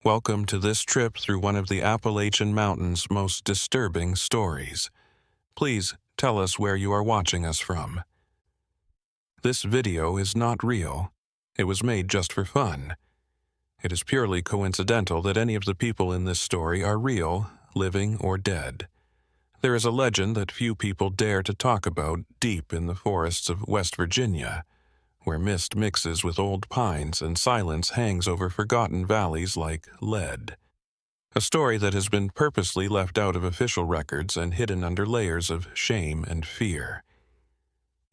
Welcome to this trip through one of the Appalachian Mountains' most disturbing stories. Please tell us where you are watching us from. This video is not real. It was made just for fun. It is purely coincidental that any of the people in this story are real, living or dead. There is a legend that few people dare to talk about deep in the forests of West Virginia, where mist mixes with old pines and silence hangs over forgotten valleys like lead. A story that has been purposely left out of official records and hidden under layers of shame and fear.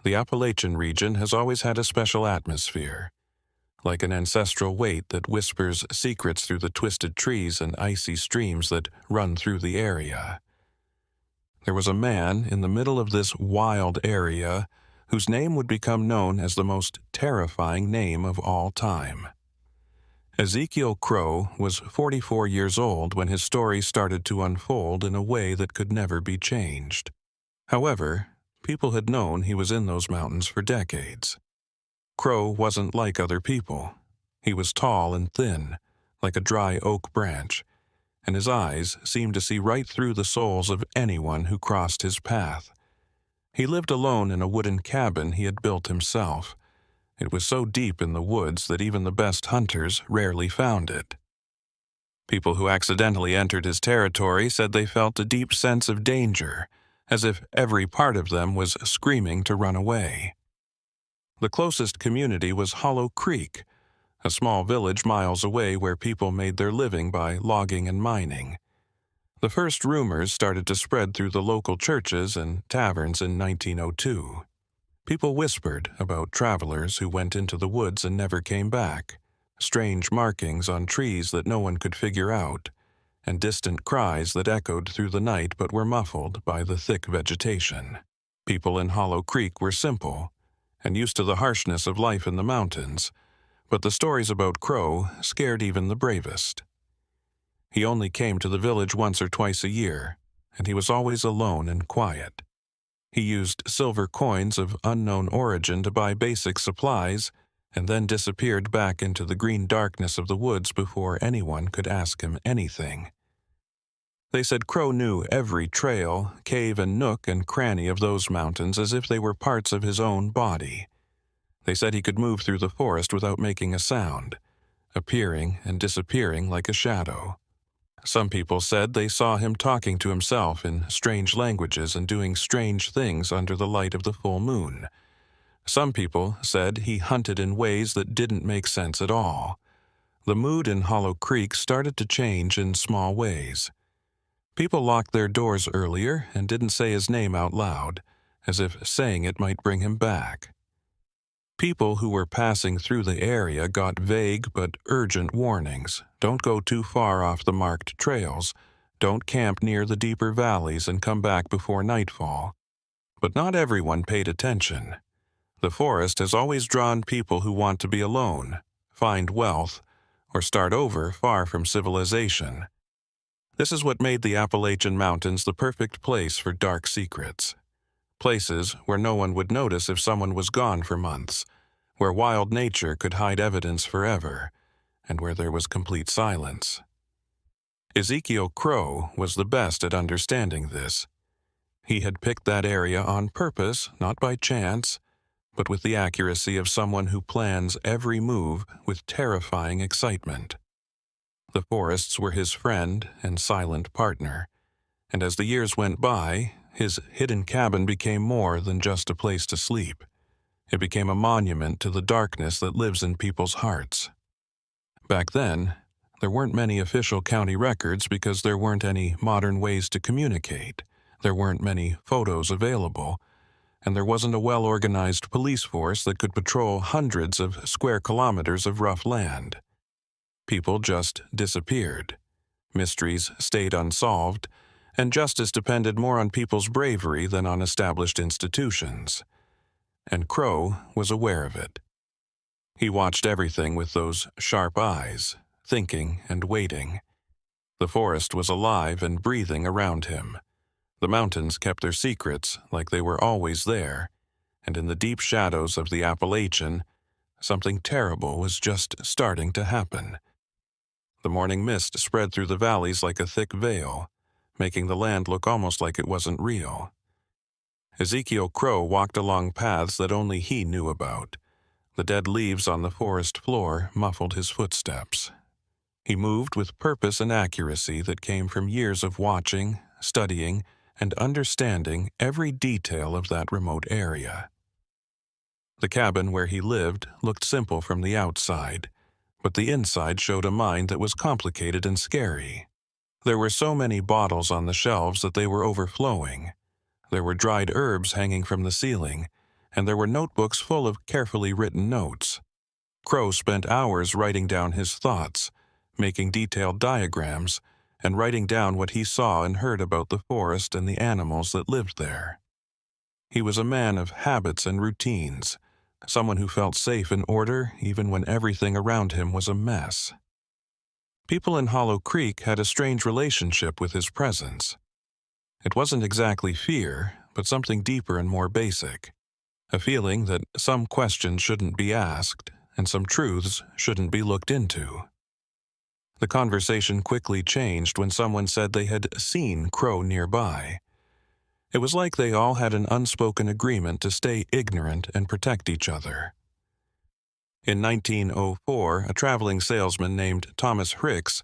The Appalachian region has always had a special atmosphere, like an ancestral weight that whispers secrets through the twisted trees and icy streams that run through the area. There was a man in the middle of this wild area whose name would become known as the most terrifying name of all time. Ezekiel Crowe was 44 years old when his story started to unfold in a way that could never be changed. However, people had known he was in those mountains for decades. Crowe wasn't like other people. He was tall and thin, like a dry oak branch, and his eyes seemed to see right through the souls of anyone who crossed his path. He lived alone in a wooden cabin he had built himself. It was so deep in the woods that even the best hunters rarely found it. People who accidentally entered his territory said they felt a deep sense of danger, as if every part of them was screaming to run away. The closest community was Hollow Creek, a small village miles away where people made their living by logging and mining. The first rumors started to spread through the local churches and taverns in 1902. People whispered about travelers who went into the woods and never came back, strange markings on trees that no one could figure out, and distant cries that echoed through the night but were muffled by the thick vegetation. People in Hollow Creek were simple and used to the harshness of life in the mountains, but the stories about Crowe scared even the bravest. He only came to the village once or twice a year, and he was always alone and quiet. He used silver coins of unknown origin to buy basic supplies, and then disappeared back into the green darkness of the woods before anyone could ask him anything. They said Crowe knew every trail, cave and nook and cranny of those mountains as if they were parts of his own body. They said he could move through the forest without making a sound, appearing and disappearing like a shadow. Some people said they saw him talking to himself in strange languages and doing strange things under the light of the full moon. Some people said he hunted in ways that didn't make sense at all. The mood in Hollow Creek started to change in small ways. People locked their doors earlier and didn't say his name out loud, as if saying it might bring him back. People who were passing through the area got vague but urgent warnings. Don't go too far off the marked trails. Don't camp near the deeper valleys and come back before nightfall. But not everyone paid attention. The forest has always drawn people who want to be alone, find wealth, or start over far from civilization. This is what made the Appalachian Mountains the perfect place for dark secrets. Places where no one would notice if someone was gone for months, where wild nature could hide evidence forever, and where there was complete silence. Ezekiel Crowe was the best at understanding this. He had picked that area on purpose, not by chance, but with the accuracy of someone who plans every move with terrifying excitement. The forests were his friend and silent partner, and as the years went by, his hidden cabin became more than just a place to sleep. It became a monument to the darkness that lives in people's hearts. Back then, there weren't many official county records because there weren't any modern ways to communicate. There weren't many photos available, and there wasn't a well-organized police force that could patrol hundreds of square kilometers of rough land. People just disappeared. Mysteries stayed unsolved, and justice depended more on people's bravery than on established institutions. And Crowe was aware of it. He watched everything with those sharp eyes, thinking and waiting. The forest was alive and breathing around him. The mountains kept their secrets like they were always there, and in the deep shadows of the Appalachian, something terrible was just starting to happen. The morning mist spread through the valleys like a thick veil, making the land look almost like it wasn't real. Ezekiel Crowe walked along paths that only he knew about. The dead leaves on the forest floor muffled his footsteps. He moved with purpose and accuracy that came from years of watching, studying, and understanding every detail of that remote area. The cabin where he lived looked simple from the outside, but the inside showed a mind that was complicated and scary. There were so many bottles on the shelves that they were overflowing. There were dried herbs hanging from the ceiling, and there were notebooks full of carefully written notes. Crowe spent hours writing down his thoughts, making detailed diagrams, and writing down what he saw and heard about the forest and the animals that lived there. He was a man of habits and routines, someone who felt safe in order even when everything around him was a mess. People in Hollow Creek had a strange relationship with his presence. It wasn't exactly fear, but something deeper and more basic. A feeling that some questions shouldn't be asked and some truths shouldn't be looked into. The conversation quickly changed when someone said they had seen Crowe nearby. It was like they all had an unspoken agreement to stay ignorant and protect each other. In 1904, a traveling salesman named Thomas Hicks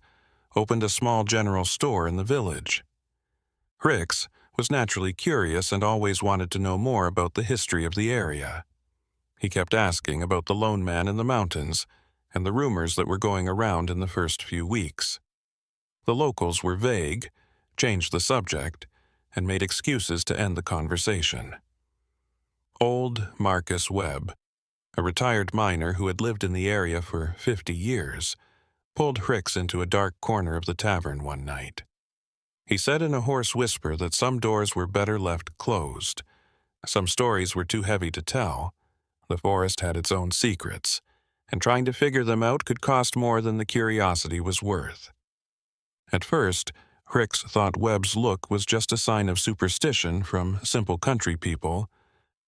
opened a small general store in the village. Hicks was naturally curious and always wanted to know more about the history of the area. He kept asking about the lone man in the mountains and the rumors that were going around in the first few weeks. The locals were vague, changed the subject, and made excuses to end the conversation. Old Marcus Webb, a retired miner who had lived in the area for 50 years, pulled Hicks into a dark corner of the tavern one night. He said in a hoarse whisper that some doors were better left closed. Some stories were too heavy to tell. The forest had its own secrets, and trying to figure them out could cost more than the curiosity was worth. At first, Hicks thought Webb's look was just a sign of superstition from simple country people,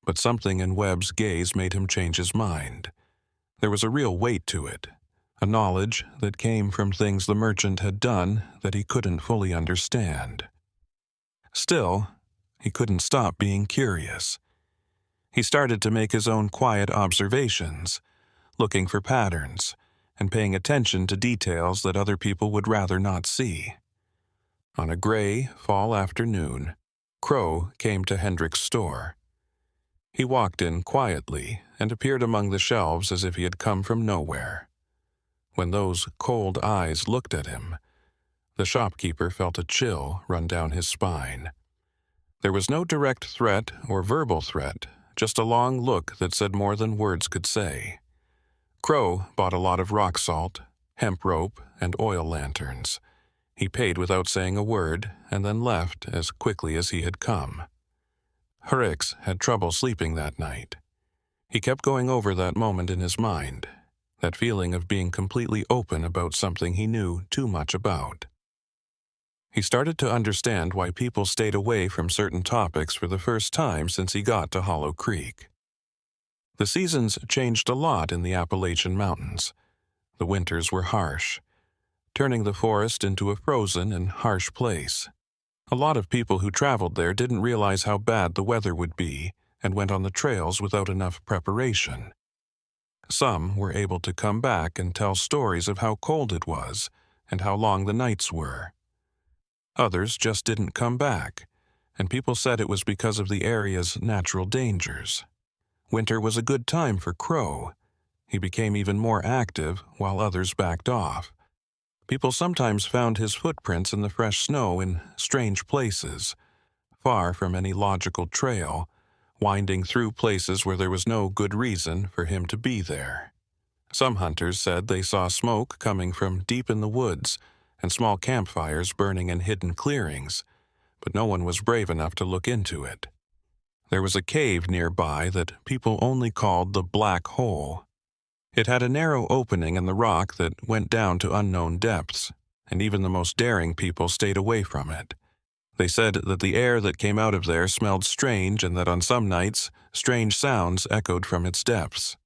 but something in Webb's gaze made him change his mind. There was a real weight to it, a knowledge that came from things the merchant had done that he couldn't fully understand. Still, he couldn't stop being curious. He started to make his own quiet observations, looking for patterns, and paying attention to details that other people would rather not see. On a gray fall afternoon, Crowe came to Hendrick's store. He walked in quietly and appeared among the shelves as if he had come from nowhere. When those cold eyes looked at him, the shopkeeper felt a chill run down his spine. There was no direct threat or verbal threat, just a long look that said more than words could say. Crowe bought a lot of rock salt, hemp rope, and oil lanterns. He paid without saying a word and then left as quickly as he had come. Hicks had trouble sleeping that night. He kept going over that moment in his mind, that feeling of being completely open about something he knew too much about. He started to understand why people stayed away from certain topics for the first time since he got to Hollow Creek. The seasons changed a lot in the Appalachian Mountains. The winters were harsh, turning the forest into a frozen and harsh place. A lot of people who traveled there didn't realize how bad the weather would be and went on the trails without enough preparation. Some were able to come back and tell stories of how cold it was and how long the nights were. Others just didn't come back, and people said it was because of the area's natural dangers. Winter was a good time for Crowe. He became even more active while others backed off. People sometimes found his footprints in the fresh snow in strange places, far from any logical trail, winding through places where there was no good reason for him to be there. Some hunters said they saw smoke coming from deep in the woods and small campfires burning in hidden clearings, but no one was brave enough to look into it. There was a cave nearby that people only called the Black Hole. It had a narrow opening in the rock that went down to unknown depths, and even the most daring people stayed away from it. They said that the air that came out of there smelled strange and that on some nights, strange sounds echoed from its depths.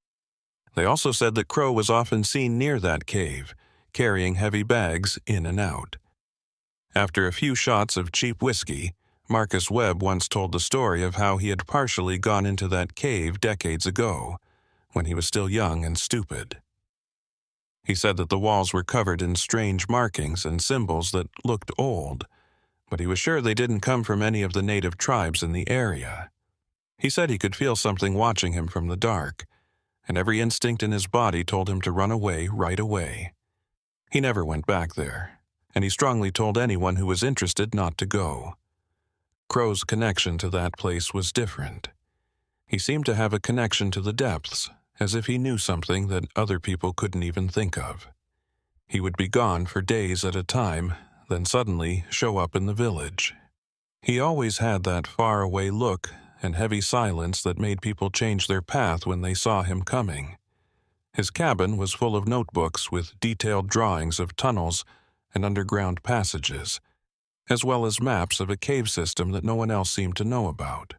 They also said that Crowe was often seen near that cave, carrying heavy bags in and out. After a few shots of cheap whiskey, Marcus Webb once told the story of how he had partially gone into that cave decades ago, when he was still young and stupid. He said that the walls were covered in strange markings and symbols that looked old, but he was sure they didn't come from any of the native tribes in the area. He said he could feel something watching him from the dark, and every instinct in his body told him to run away right away. He never went back there, and he strongly told anyone who was interested not to go. Crowe's connection to that place was different. He seemed to have a connection to the depths, as if he knew something that other people couldn't even think of. He would be gone for days at a time, then suddenly show up in the village. He always had that far-away look and heavy silence that made people change their path when they saw him coming. His cabin was full of notebooks with detailed drawings of tunnels and underground passages, as well as maps of a cave system that no one else seemed to know about.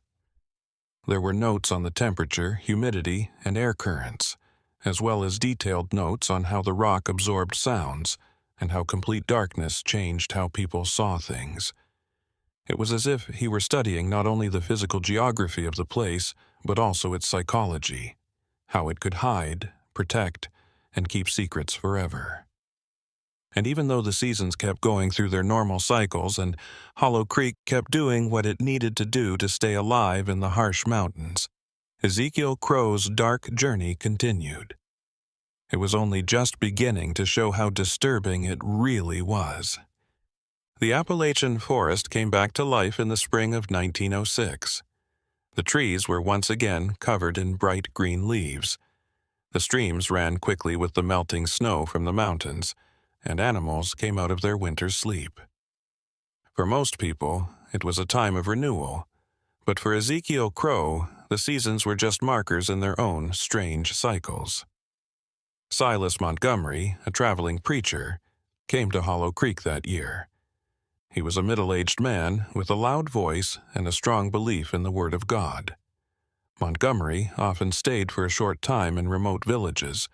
There were notes on the temperature, humidity, and air currents, as well as detailed notes on how the rock absorbed sounds and how complete darkness changed how people saw things. It was as if he were studying not only the physical geography of the place, but also its psychology, how it could hide, protect, and keep secrets forever. And even though the seasons kept going through their normal cycles and Hollow Creek kept doing what it needed to do to stay alive in the harsh mountains, Ezekiel Crowe's dark journey continued. It was only just beginning to show how disturbing it really was. The Appalachian forest came back to life in the spring of 1906. The trees were once again covered in bright green leaves. The streams ran quickly with the melting snow from the mountains, and animals came out of their winter sleep. For most people, it was a time of renewal, but for Ezekiel Crowe, the seasons were just markers in their own strange cycles. Silas Montgomery, a traveling preacher, came to Hollow Creek that year. He was a middle-aged man with a loud voice and a strong belief in the Word of God. Montgomery often stayed for a short time in remote villages,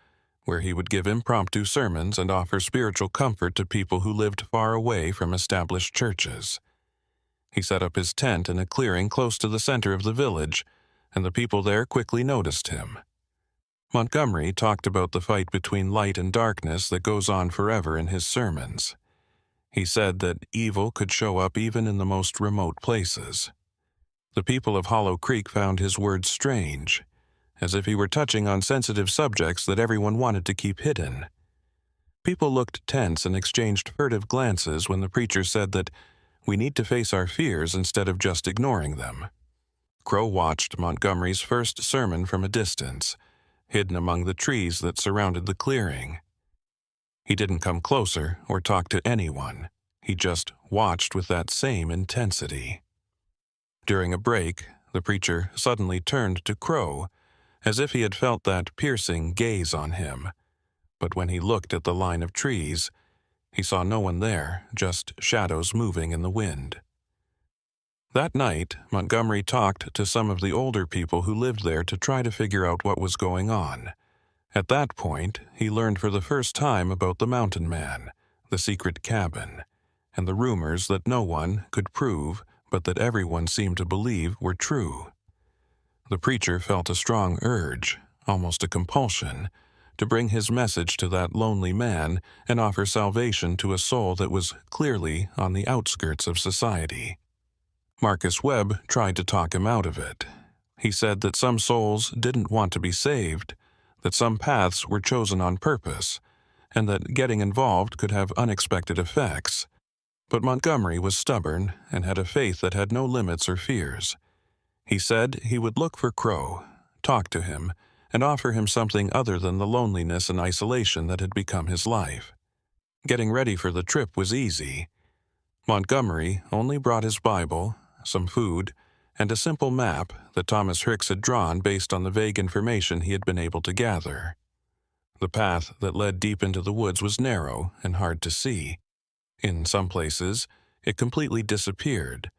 where he would give impromptu sermons and offer spiritual comfort to people who lived far away from established churches. He set up his tent in a clearing close to the center of the village, and the people there quickly noticed him. Montgomery talked about the fight between light and darkness that goes on forever in his sermons. He said that evil could show up even in the most remote places. The people of Hollow Creek found his words strange, as if he were touching on sensitive subjects that everyone wanted to keep hidden. People looked tense and exchanged furtive glances when the preacher said that we need to face our fears instead of just ignoring them. Crowe watched Montgomery's first sermon from a distance, hidden among the trees that surrounded the clearing. He didn't come closer or talk to anyone. He just watched with that same intensity. During a break, the preacher suddenly turned to Crowe, as if he had felt that piercing gaze on him. But when he looked at the line of trees, he saw no one there, just shadows moving in the wind. That night, Montgomery talked to some of the older people who lived there to try to figure out what was going on. At that point, he learned for the first time about the Mountain Man, the secret cabin, and the rumors that no one could prove but that everyone seemed to believe were true. The preacher felt a strong urge, almost a compulsion, to bring his message to that lonely man and offer salvation to a soul that was clearly on the outskirts of society. Marcus Webb tried to talk him out of it. He said that some souls didn't want to be saved, that some paths were chosen on purpose, and that getting involved could have unexpected effects. But Montgomery was stubborn and had a faith that had no limits or fears. He said he would look for Crowe, talk to him, and offer him something other than the loneliness and isolation that had become his life. Getting ready for the trip was easy. Montgomery only brought his Bible, some food, and a simple map that Thomas Hicks had drawn based on the vague information he had been able to gather. The path that led deep into the woods was narrow and hard to see. In some places, it completely disappeared,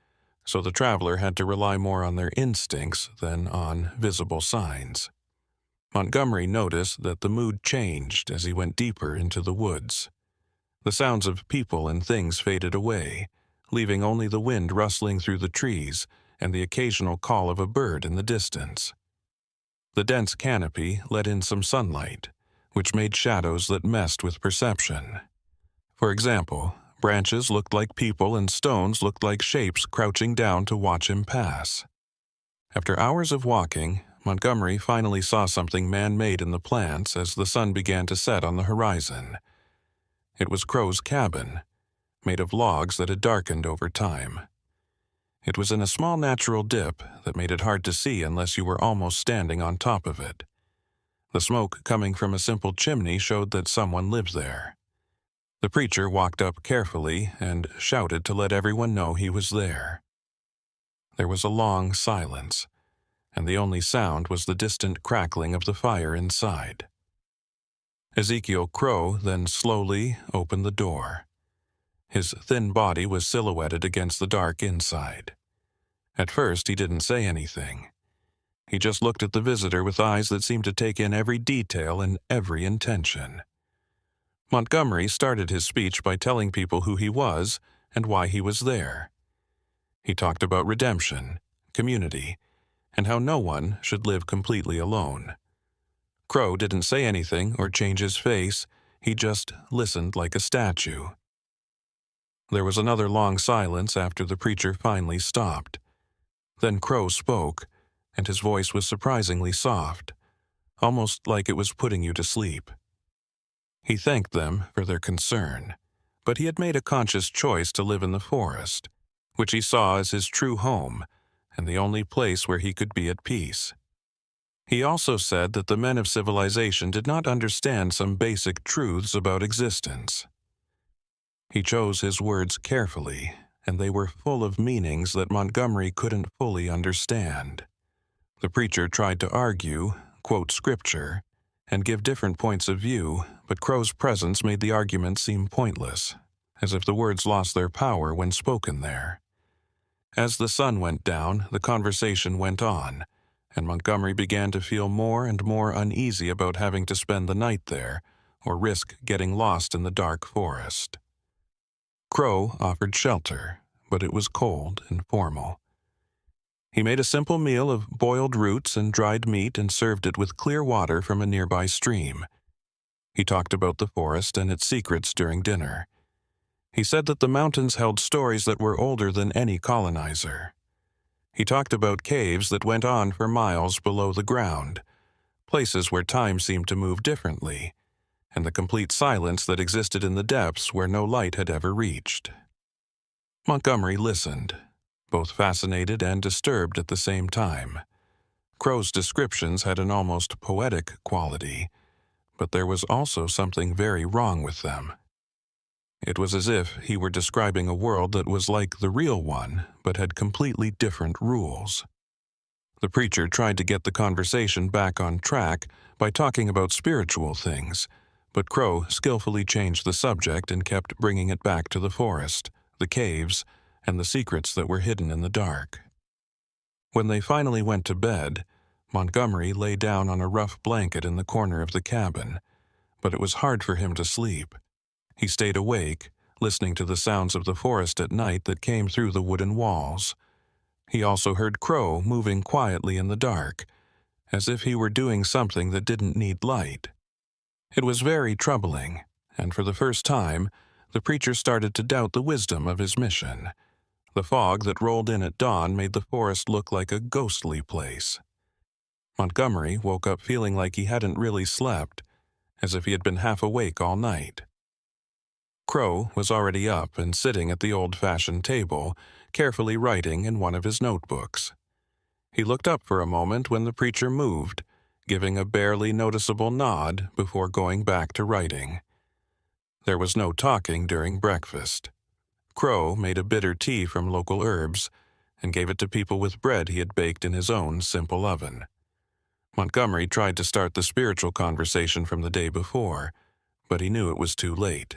so the traveler had to rely more on their instincts than on visible signs. Montgomery noticed that the mood changed as he went deeper into the woods. The sounds of people and things faded away, leaving only the wind rustling through the trees and the occasional call of a bird in the distance. The dense canopy let in some sunlight, which made shadows that messed with perception. For example, branches looked like people and stones looked like shapes crouching down to watch him pass. After hours of walking, Montgomery finally saw something man-made in the plants as the sun began to set on the horizon. It was Crowe's cabin, made of logs that had darkened over time. It was in a small natural dip that made it hard to see unless you were almost standing on top of it. The smoke coming from a simple chimney showed that someone lived there. The preacher walked up carefully and shouted to let everyone know he was there. There was a long silence, and the only sound was the distant crackling of the fire inside. Ezekiel Crowe then slowly opened the door. His thin body was silhouetted against the dark inside. At first, he didn't say anything. He just looked at the visitor with eyes that seemed to take in every detail and every intention. Montgomery started his speech by telling people who he was and why he was there. He talked about redemption, community, and how no one should live completely alone. Crowe didn't say anything or change his face. He just listened like a statue. There was another long silence after the preacher finally stopped. Then Crowe spoke, and his voice was surprisingly soft, almost like it was putting you to sleep. He thanked them for their concern, but he had made a conscious choice to live in the forest, which he saw as his true home and the only place where he could be at peace. He also said that the men of civilization did not understand some basic truths about existence. He chose his words carefully, and they were full of meanings that Montgomery couldn't fully understand. The preacher tried to argue, quote scripture, and give different points of view, but Crowe's presence made the argument seem pointless, as if the words lost their power when spoken there. As the sun went down, the conversation went on, and Montgomery began to feel more and more uneasy about having to spend the night there, or risk getting lost in the dark forest. Crowe offered shelter, but it was cold and formal. He made a simple meal of boiled roots and dried meat and served it with clear water from a nearby stream. He talked about the forest and its secrets during dinner. He said that the mountains held stories that were older than any colonizer. He talked about caves that went on for miles below the ground, places where time seemed to move differently, and the complete silence that existed in the depths where no light had ever reached. Montgomery listened, both fascinated and disturbed at the same time. Crowe's descriptions had an almost poetic quality, but there was also something very wrong with them. It was as if he were describing a world that was like the real one, but had completely different rules. The preacher tried to get the conversation back on track by talking about spiritual things, but Crowe skillfully changed the subject and kept bringing it back to the forest, the caves, and the secrets that were hidden in the dark. When they finally went to bed, Montgomery lay down on a rough blanket in the corner of the cabin, but it was hard for him to sleep. He stayed awake, listening to the sounds of the forest at night that came through the wooden walls. He also heard Crowe moving quietly in the dark, as if he were doing something that didn't need light. It was very troubling, and for the first time, the preacher started to doubt the wisdom of his mission. The fog that rolled in at dawn made the forest look like a ghostly place. Montgomery woke up feeling like he hadn't really slept, as if he had been half awake all night. Crowe was already up and sitting at the old-fashioned table, carefully writing in one of his notebooks. He looked up for a moment when the preacher moved, giving a barely noticeable nod before going back to writing. There was no talking during breakfast. Crowe made a bitter tea from local herbs and gave it to people with bread he had baked in his own simple oven. Montgomery tried to start the spiritual conversation from the day before, but he knew it was too late.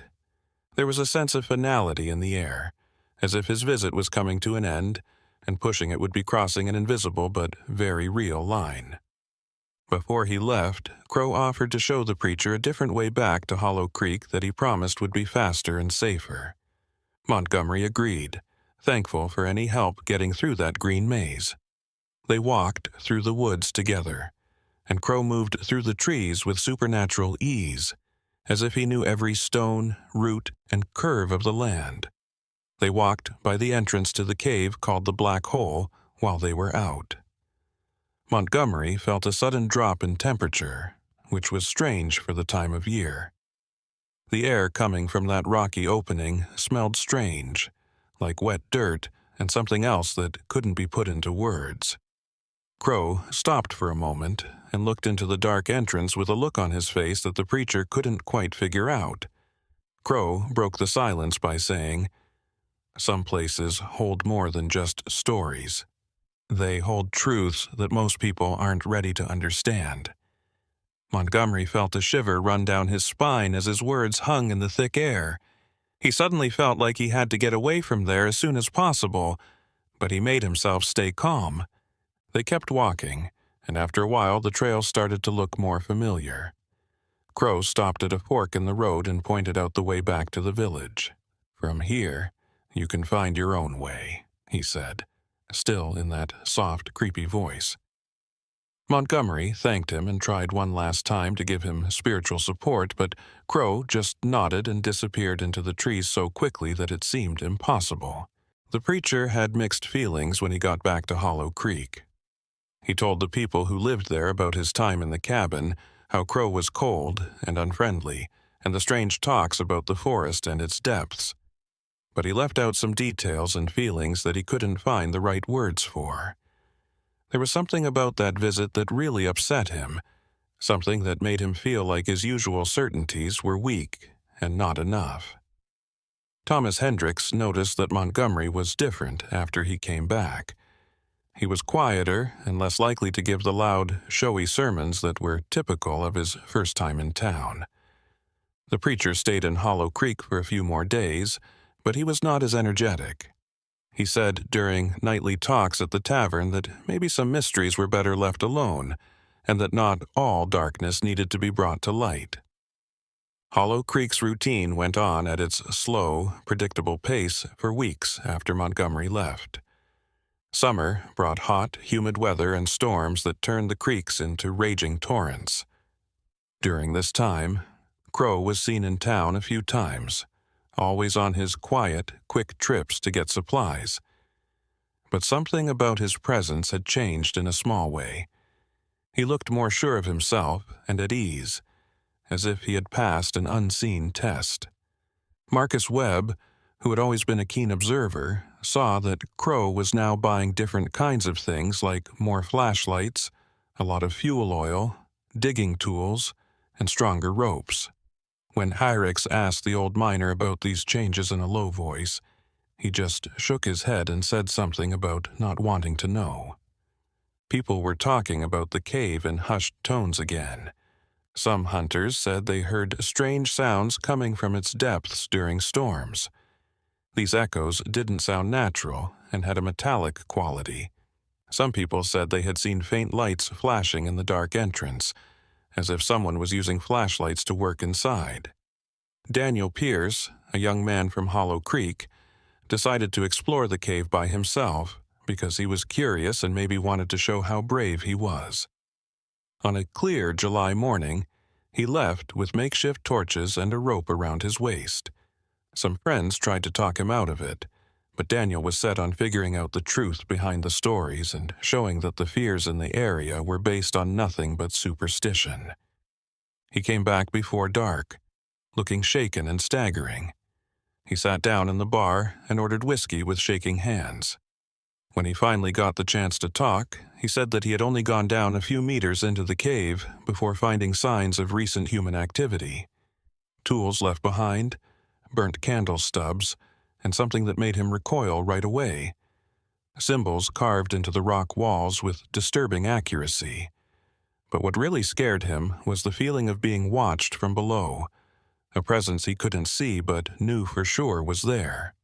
There was a sense of finality in the air, as if his visit was coming to an end, and pushing it would be crossing an invisible but very real line. Before he left, Crowe offered to show the preacher a different way back to Hollow Creek that he promised would be faster and safer. Montgomery agreed, thankful for any help getting through that green maze. They walked through the woods together, and Crowe moved through the trees with supernatural ease, as if he knew every stone, root, and curve of the land. They walked by the entrance to the cave called the Black Hole while they were out. Montgomery felt a sudden drop in temperature, which was strange for the time of year. The air coming from that rocky opening smelled strange, like wet dirt and something else that couldn't be put into words. Crowe stopped for a moment and looked into the dark entrance with a look on his face that the preacher couldn't quite figure out. Crowe broke the silence by saying, "Some places hold more than just stories. They hold truths that most people aren't ready to understand." Montgomery felt a shiver run down his spine as his words hung in the thick air. He suddenly felt like he had to get away from there as soon as possible, but he made himself stay calm. They kept walking, and after a while the trail started to look more familiar. Crowe stopped at a fork in the road and pointed out the way back to the village. "From here, you can find your own way," he said, still in that soft, creepy voice. Montgomery thanked him and tried one last time to give him spiritual support, but Crowe just nodded and disappeared into the trees so quickly that it seemed impossible. The preacher had mixed feelings when he got back to Hollow Creek. He told the people who lived there about his time in the cabin, how Crowe was cold and unfriendly, and the strange talks about the forest and its depths. But he left out some details and feelings that he couldn't find the right words for. There was something about that visit that really upset him, something that made him feel like his usual certainties were weak and not enough. Thomas Hendricks noticed that Montgomery was different after he came back. He was quieter and less likely to give the loud, showy sermons that were typical of his first time in town. The preacher stayed in Hollow Creek for a few more days, but he was not as energetic. He said during nightly talks at the tavern that maybe some mysteries were better left alone, and that not all darkness needed to be brought to light. Hollow Creek's routine went on at its slow, predictable pace for weeks after Montgomery left. Summer brought hot, humid weather and storms that turned the creeks into raging torrents. During this time, Crowe was seen in town a few times, always on his quiet, quick trips to get supplies. But something about his presence had changed in a small way. He looked more sure of himself and at ease, as if he had passed an unseen test. Marcus Webb, who had always been a keen observer, saw that Crowe was now buying different kinds of things like more flashlights, a lot of fuel oil, digging tools, and stronger ropes. When Hyrix asked the old miner about these changes in a low voice, he just shook his head and said something about not wanting to know. People were talking about the cave in hushed tones again. Some hunters said they heard strange sounds coming from its depths during storms. These echoes didn't sound natural and had a metallic quality. Some people said they had seen faint lights flashing in the dark entrance, as if someone was using flashlights to work inside. Daniel Pierce, a young man from Hollow Creek, decided to explore the cave by himself because he was curious and maybe wanted to show how brave he was. On a clear July morning, he left with makeshift torches and a rope around his waist. Some friends tried to talk him out of it, but Daniel was set on figuring out the truth behind the stories and showing that the fears in the area were based on nothing but superstition. He came back before dark, looking shaken and staggering. He sat down in the bar and ordered whiskey with shaking hands. When he finally got the chance to talk, he said that he had only gone down a few meters into the cave before finding signs of recent human activity. Tools left behind, burnt candle stubs, and something that made him recoil right away. Symbols carved into the rock walls with disturbing accuracy. But what really scared him was the feeling of being watched from below, a presence he couldn't see but knew for sure was there.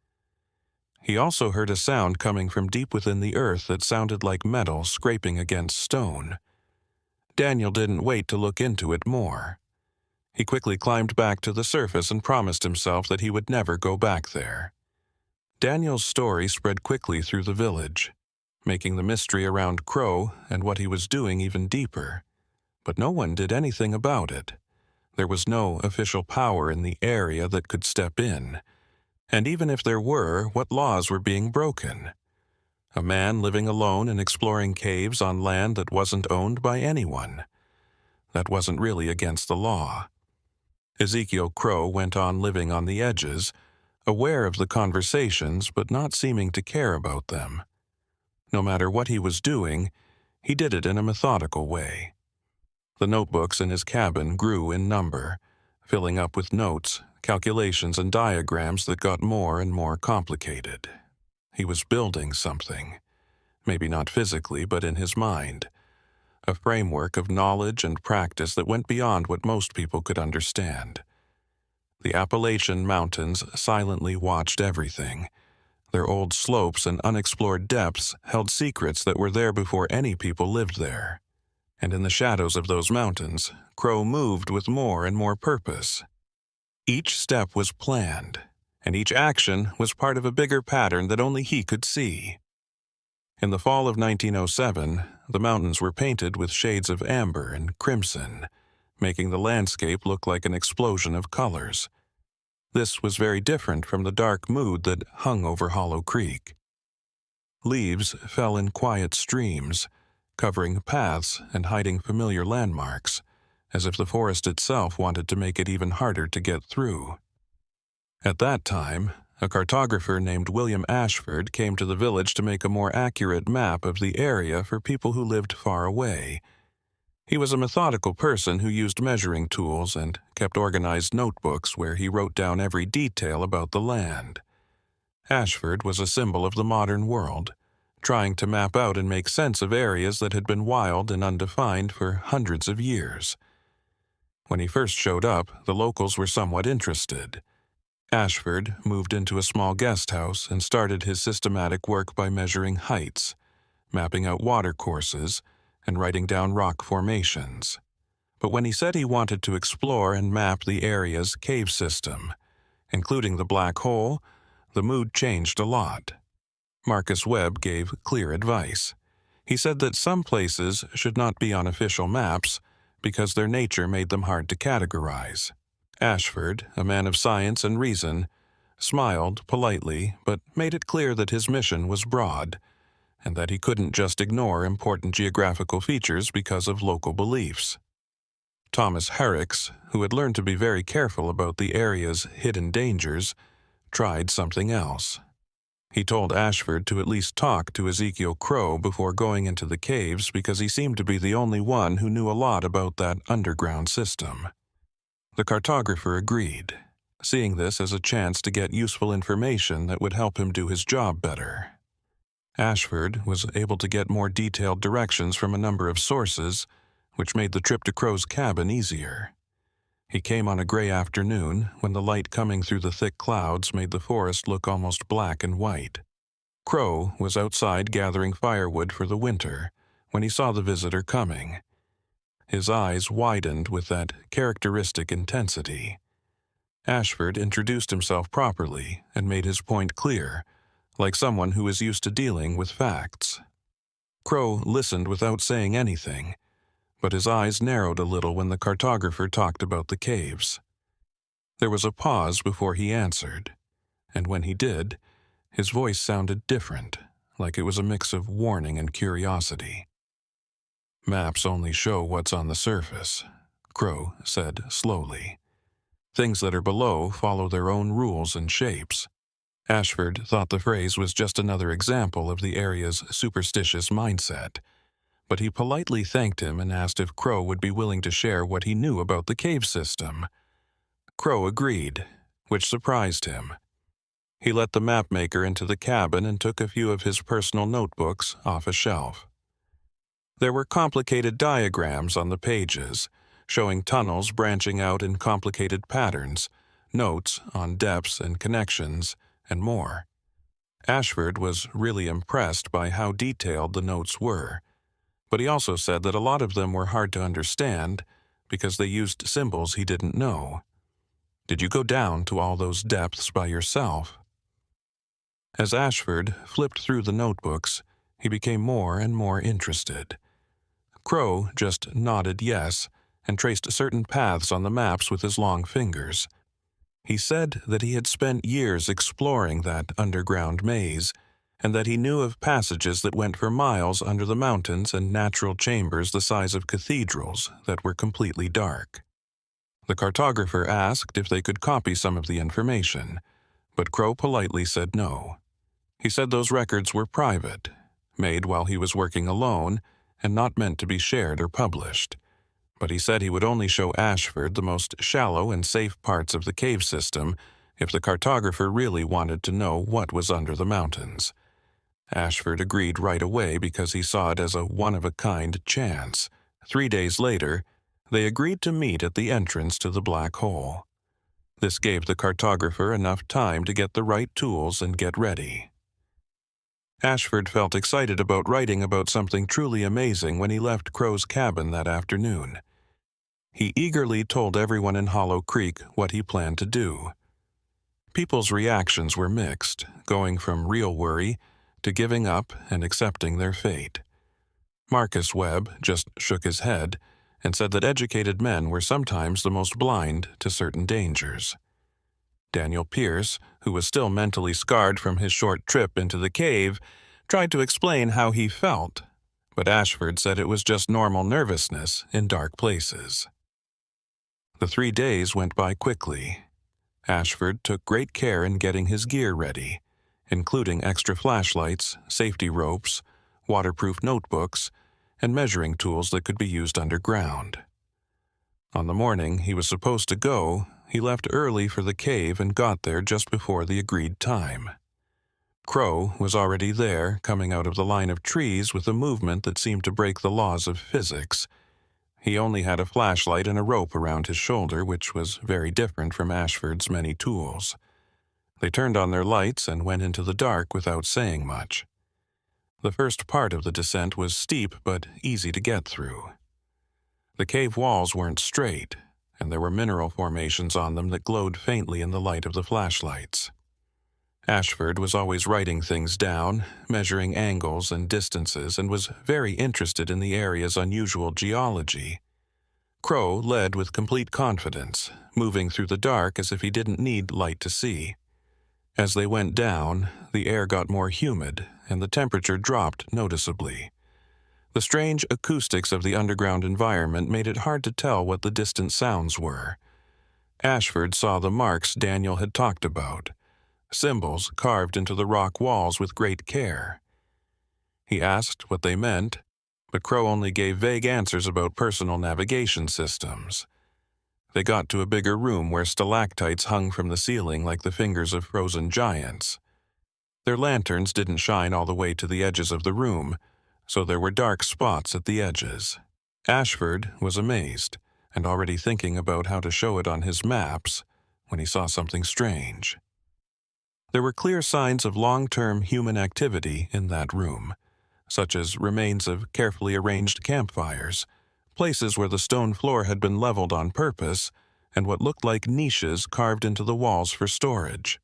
He also heard a sound coming from deep within the earth that sounded like metal scraping against stone. Daniel didn't wait to look into it more. He quickly climbed back to the surface and promised himself that he would never go back there. Daniel's story spread quickly through the village, making the mystery around Crowe and what he was doing even deeper. But no one did anything about it. There was no official power in the area that could step in. And even if there were, what laws were being broken? A man living alone and exploring caves on land that wasn't owned by anyone. That wasn't really against the law. Ezekiel Crowe went on living on the edges, aware of the conversations but not seeming to care about them. No matter what he was doing, he did it in a methodical way. The notebooks in his cabin grew in number, filling up with notes, calculations, and diagrams that got more and more complicated. He was building something, maybe not physically but in his mind, a framework of knowledge and practice that went beyond what most people could understand. The Appalachian Mountains silently watched everything. Their old slopes and unexplored depths held secrets that were there before any people lived there. And in the shadows of those mountains, Crowe moved with more and more purpose. Each step was planned, and each action was part of a bigger pattern that only he could see. In the fall of 1907, the mountains were painted with shades of amber and crimson, making the landscape look like an explosion of colors. This was very different from the dark mood that hung over Hollow Creek. Leaves fell in quiet streams, covering paths and hiding familiar landmarks, as if the forest itself wanted to make it even harder to get through. At that time, a cartographer named William Ashwood came to the village to make a more accurate map of the area for people who lived far away. He was a methodical person who used measuring tools and kept organized notebooks where he wrote down every detail about the land. Ashwood was a symbol of the modern world, trying to map out and make sense of areas that had been wild and undefined for hundreds of years. When he first showed up, the locals were somewhat interested. Ashwood moved into a small guest house and started his systematic work by measuring heights, mapping out watercourses, and writing down rock formations. But when he said he wanted to explore and map the area's cave system, including the black hole, the mood changed a lot. Marcus Webb gave clear advice. He said that some places should not be on official maps because their nature made them hard to categorize. Ashwood, a man of science and reason, smiled politely but made it clear that his mission was broad, and that he couldn't just ignore important geographical features because of local beliefs. Thomas Herricks, who had learned to be very careful about the area's hidden dangers, tried something else. He told Ashwood to at least talk to Ezekiel Crowe before going into the caves because he seemed to be the only one who knew a lot about that underground system. The cartographer agreed, seeing this as a chance to get useful information that would help him do his job better. Ashwood was able to get more detailed directions from a number of sources, which made the trip to Crowe's cabin easier. He came on a gray afternoon when the light coming through the thick clouds made the forest look almost black and white. Crowe was outside gathering firewood for the winter when he saw the visitor coming. His eyes widened with that characteristic intensity. Ashwood introduced himself properly and made his point clear, like someone who is used to dealing with facts. Crowe listened without saying anything, but his eyes narrowed a little when the cartographer talked about the caves. There was a pause before he answered, and when he did, his voice sounded different, like it was a mix of warning and curiosity. "Maps only show what's on the surface," Crowe said slowly. "Things that are below follow their own rules and shapes." Ashwood thought the phrase was just another example of the area's superstitious mindset, but he politely thanked him and asked if Crowe would be willing to share what he knew about the cave system. Crowe agreed, which surprised him. He let the mapmaker into the cabin and took a few of his personal notebooks off a shelf. There were complicated diagrams on the pages, showing tunnels branching out in complicated patterns, notes on depths and connections, and more. Ashwood was really impressed by how detailed the notes were. But he also said that a lot of them were hard to understand because they used symbols he didn't know. Did you go down to all those depths by yourself? As Ashford flipped through the notebooks, he became more and more interested. Crowe just nodded yes and traced certain paths on the maps with his long fingers. He said that he had spent years exploring that underground maze, and that he knew of passages that went for miles under the mountains and natural chambers the size of cathedrals that were completely dark. The cartographer asked if they could copy some of the information, but Crowe politely said no. He said those records were private, made while he was working alone, and not meant to be shared or published. But he said he would only show Ashford the most shallow and safe parts of the cave system if the cartographer really wanted to know what was under the mountains. Ashford agreed right away because he saw it as a one-of-a-kind chance. 3 days later, they agreed to meet at the entrance to the black hole. This gave the cartographer enough time to get the right tools and get ready. Ashford felt excited about writing about something truly amazing when he left Crowe's cabin that afternoon. He eagerly told everyone in Hollow Creek what he planned to do. People's reactions were mixed, going from real worry to giving up and accepting their fate. Marcus Webb just shook his head and said that educated men were sometimes the most blind to certain dangers. Daniel Pierce, who was still mentally scarred from his short trip into the cave, tried to explain how he felt, but Ashford said it was just normal nervousness in dark places. The 3 days went by quickly. Ashford took great care in getting his gear ready, including extra flashlights, safety ropes, waterproof notebooks, and measuring tools that could be used underground. On the morning he was supposed to go, he left early for the cave and got there just before the agreed time. Crowe was already there, coming out of the line of trees with a movement that seemed to break the laws of physics. He only had a flashlight and a rope around his shoulder, which was very different from Ashford's many tools. They turned on their lights and went into the dark without saying much. The first part of the descent was steep but easy to get through. The cave walls weren't straight, and there were mineral formations on them that glowed faintly in the light of the flashlights. Ashford was always writing things down, measuring angles and distances, and was very interested in the area's unusual geology. Crowe led with complete confidence, moving through the dark as if he didn't need light to see. As they went down, the air got more humid, and the temperature dropped noticeably. The strange acoustics of the underground environment made it hard to tell what the distant sounds were. Ashford saw the marks Daniel had talked about, symbols carved into the rock walls with great care. He asked what they meant, but Crowe only gave vague answers about personal navigation systems. They got to a bigger room where stalactites hung from the ceiling like the fingers of frozen giants. Their lanterns didn't shine all the way to the edges of the room, so there were dark spots at the edges. Ashford was amazed, and already thinking about how to show it on his maps, when he saw something strange. There were clear signs of long-term human activity in that room, such as remains of carefully arranged campfires, places where the stone floor had been leveled on purpose, and what looked like niches carved into the walls for storage.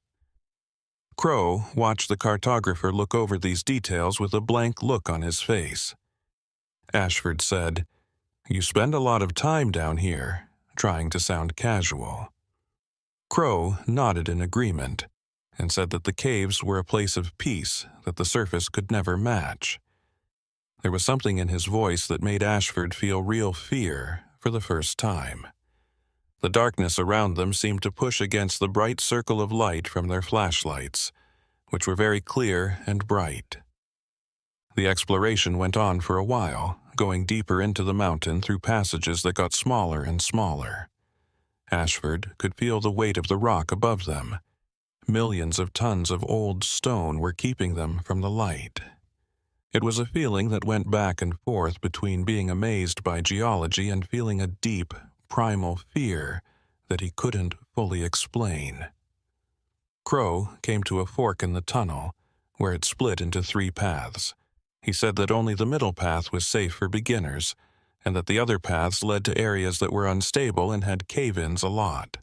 Crowe watched the cartographer look over these details with a blank look on his face. Ashford said, "You spend a lot of time down here," trying to sound casual. Crowe nodded in agreement and said that the caves were a place of peace that the surface could never match. There was something in his voice that made Ashford feel real fear for the first time. The darkness around them seemed to push against the bright circle of light from their flashlights, which were very clear and bright. The exploration went on for a while, going deeper into the mountain through passages that got smaller and smaller. Ashford could feel the weight of the rock above them. Millions of tons of old stone were keeping them from the light. It was a feeling that went back and forth between being amazed by geology and feeling a deep, primal fear that he couldn't fully explain. Crowe came to a fork in the tunnel, where it split into 3 paths. He said that only the middle path was safe for beginners, and that the other paths led to areas that were unstable and had cave-ins a lot.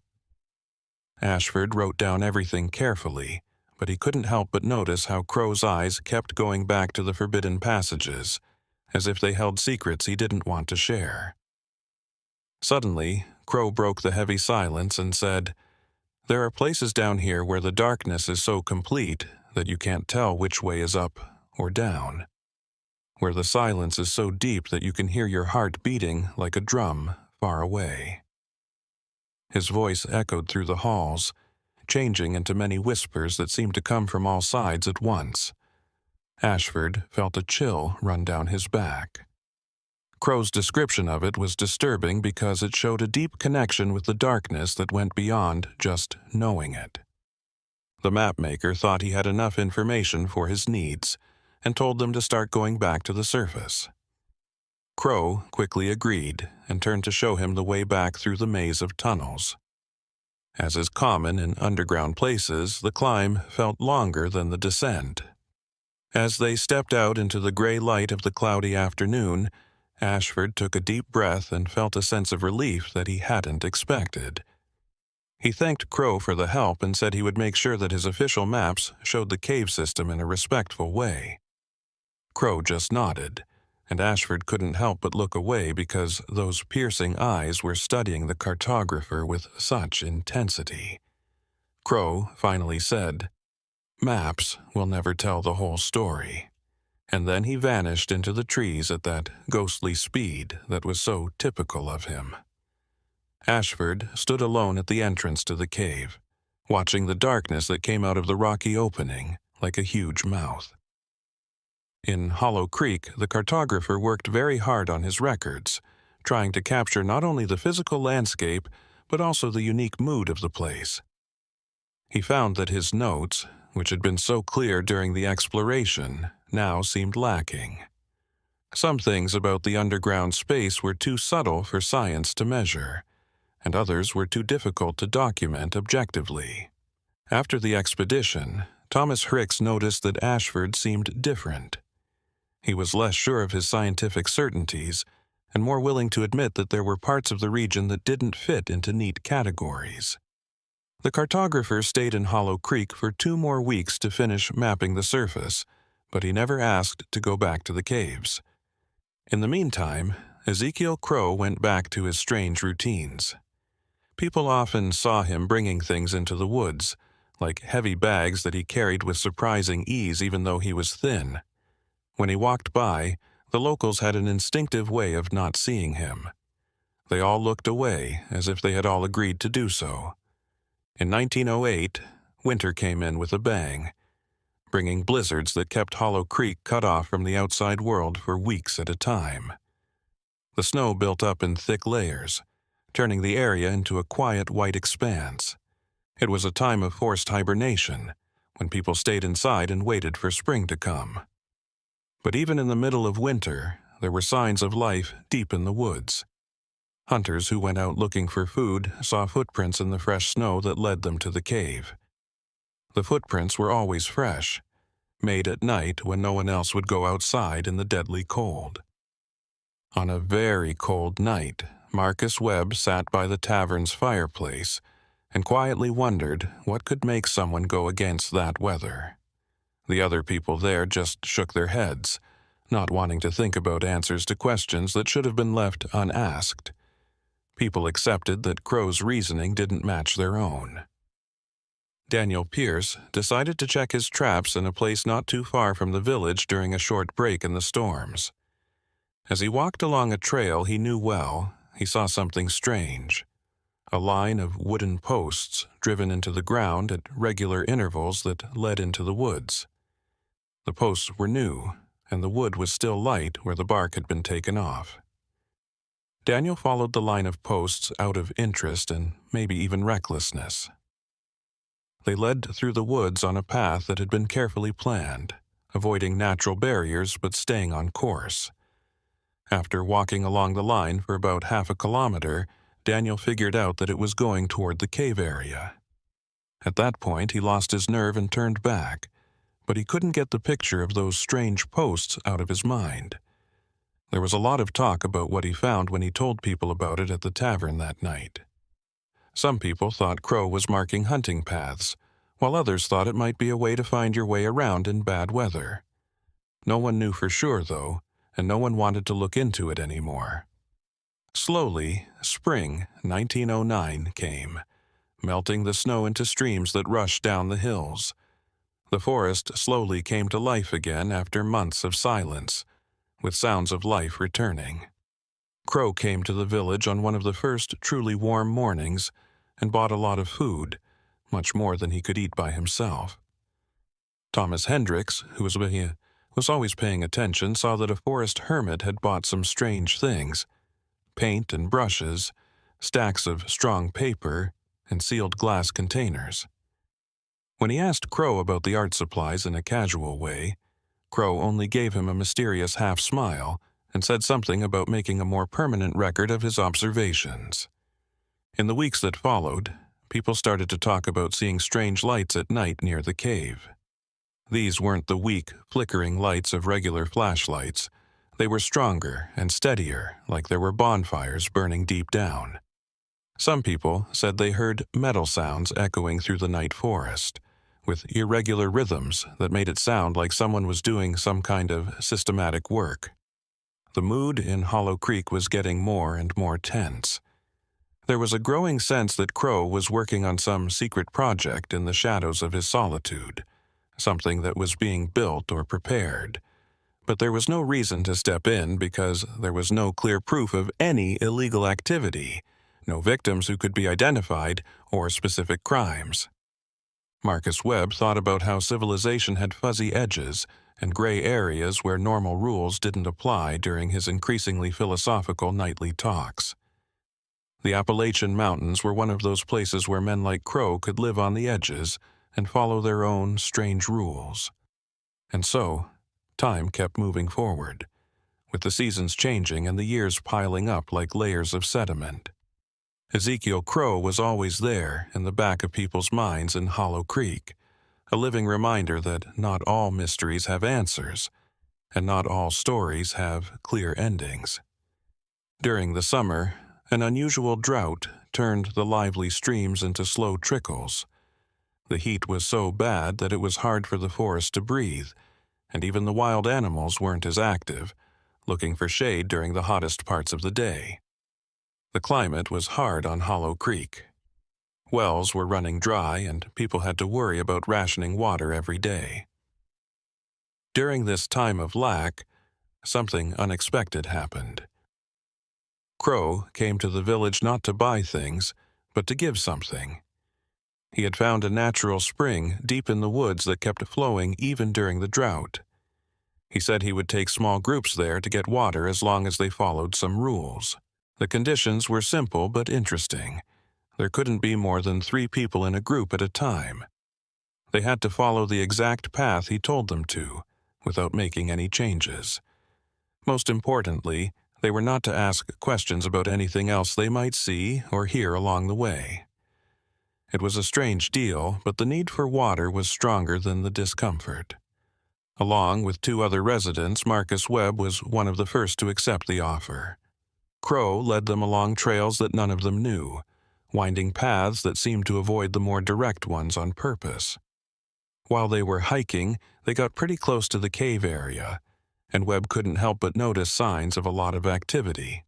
Ashford wrote down everything carefully, but he couldn't help but notice how Crowe's eyes kept going back to the forbidden passages, as if they held secrets he didn't want to share. Suddenly, Crowe broke the heavy silence and said, "There are places down here where the darkness is so complete that you can't tell which way is up or down, where the silence is so deep that you can hear your heart beating like a drum far away." His voice echoed through the halls, changing into many whispers that seemed to come from all sides at once. Ashford felt a chill run down his back. Crowe's description of it was disturbing because it showed a deep connection with the darkness that went beyond just knowing it. The mapmaker thought he had enough information for his needs and told them to start going back to the surface. Crowe quickly agreed and turned to show him the way back through the maze of tunnels. As is common in underground places, the climb felt longer than the descent. As they stepped out into the gray light of the cloudy afternoon, Ashford took a deep breath and felt a sense of relief that he hadn't expected. He thanked Crowe for the help and said he would make sure that his official maps showed the cave system in a respectful way. Crowe just nodded, and Ashford couldn't help but look away because those piercing eyes were studying the cartographer with such intensity. Crowe finally said, "Maps will never tell the whole story," and then he vanished into the trees at that ghostly speed that was so typical of him. Ashford stood alone at the entrance to the cave, watching the darkness that came out of the rocky opening like a huge mouth. In Hollow Creek, the cartographer worked very hard on his records, trying to capture not only the physical landscape, but also the unique mood of the place. He found that his notes, which had been so clear during the exploration, now seemed lacking. Some things about the underground space were too subtle for science to measure, and others were too difficult to document objectively. After the expedition, Thomas Hicks noticed that Ashford seemed different. He was less sure of his scientific certainties and more willing to admit that there were parts of the region that didn't fit into neat categories. The cartographer stayed in Hollow Creek for 2 more weeks to finish mapping the surface, but he never asked to go back to the caves. In the meantime, Ezekiel Crowe went back to his strange routines. People often saw him bringing things into the woods, like heavy bags that he carried with surprising ease even though he was thin. When he walked by, the locals had an instinctive way of not seeing him. They all looked away, as if they had all agreed to do so. In 1908, winter came in with a bang, bringing blizzards that kept Hollow Creek cut off from the outside world for weeks at a time. The snow built up in thick layers, turning the area into a quiet white expanse. It was a time of forced hibernation, when people stayed inside and waited for spring to come. But even in the middle of winter, there were signs of life deep in the woods. Hunters who went out looking for food saw footprints in the fresh snow that led them to the cave. The footprints were always fresh, made at night when no one else would go outside in the deadly cold. On a very cold night, Marcus Webb sat by the tavern's fireplace and quietly wondered what could make someone go against that weather. The other people there just shook their heads, not wanting to think about answers to questions that should have been left unasked. People accepted that Crowe's reasoning didn't match their own. Daniel Pierce decided to check his traps in a place not too far from the village during a short break in the storms. As he walked along a trail he knew well, he saw something strange. A line of wooden posts driven into the ground at regular intervals that led into the woods. The posts were new, and the wood was still light where the bark had been taken off. Daniel followed the line of posts out of interest and maybe even recklessness. They led through the woods on a path that had been carefully planned, avoiding natural barriers but staying on course. After walking along the line for about half a kilometer, Daniel figured out that it was going toward the cave area. At that point, he lost his nerve and turned back, but he couldn't get the picture of those strange posts out of his mind. There was a lot of talk about what he found when he told people about it at the tavern that night. Some people thought Crowe was marking hunting paths, while others thought it might be a way to find your way around in bad weather. No one knew for sure, though, and no one wanted to look into it anymore. Slowly, spring 1909 came, melting the snow into streams that rushed down the hills. The forest slowly came to life again after months of silence, with sounds of life returning. Crowe came to the village on one of the first truly warm mornings and bought a lot of food, much more than he could eat by himself. Thomas Hendricks, who was always paying attention, saw that a forest hermit had bought some strange things: paint and brushes, stacks of strong paper, and sealed glass containers. When he asked Crowe about the art supplies in a casual way, Crowe only gave him a mysterious half-smile and said something about making a more permanent record of his observations. In the weeks that followed, people started to talk about seeing strange lights at night near the cave. These weren't the weak, flickering lights of regular flashlights. They were stronger and steadier, like there were bonfires burning deep down. Some people said they heard metal sounds echoing through the night forest, with irregular rhythms that made it sound like someone was doing some kind of systematic work. The mood in Hollow Creek was getting more and more tense. There was a growing sense that Crowe was working on some secret project in the shadows of his solitude, something that was being built or prepared. But there was no reason to step in because there was no clear proof of any illegal activity, no victims who could be identified, or specific crimes. Marcus Webb thought about how civilization had fuzzy edges and gray areas where normal rules didn't apply during his increasingly philosophical nightly talks. The Appalachian Mountains were one of those places where men like Crowe could live on the edges and follow their own strange rules. And so, time kept moving forward, with the seasons changing and the years piling up like layers of sediment. Ezekiel Crowe was always there in the back of people's minds in Hollow Creek, a living reminder that not all mysteries have answers, and not all stories have clear endings. During the summer, an unusual drought turned the lively streams into slow trickles. The heat was so bad that it was hard for the forest to breathe, and even the wild animals weren't as active, looking for shade during the hottest parts of the day. The climate was hard on Hollow Creek. Wells were running dry, and people had to worry about rationing water every day. During this time of lack, something unexpected happened. Crowe came to the village not to buy things, but to give something. He had found a natural spring deep in the woods that kept flowing even during the drought. He said he would take small groups there to get water as long as they followed some rules. The conditions were simple but interesting. There couldn't be more than 3 people in a group at a time. They had to follow the exact path he told them to, without making any changes. Most importantly, they were not to ask questions about anything else they might see or hear along the way. It was a strange deal, but the need for water was stronger than the discomfort. Along with 2 other residents, Marcus Webb was one of the first to accept the offer. Crowe led them along trails that none of them knew, winding paths that seemed to avoid the more direct ones on purpose. While they were hiking, they got pretty close to the cave area, and Webb couldn't help but notice signs of a lot of activity.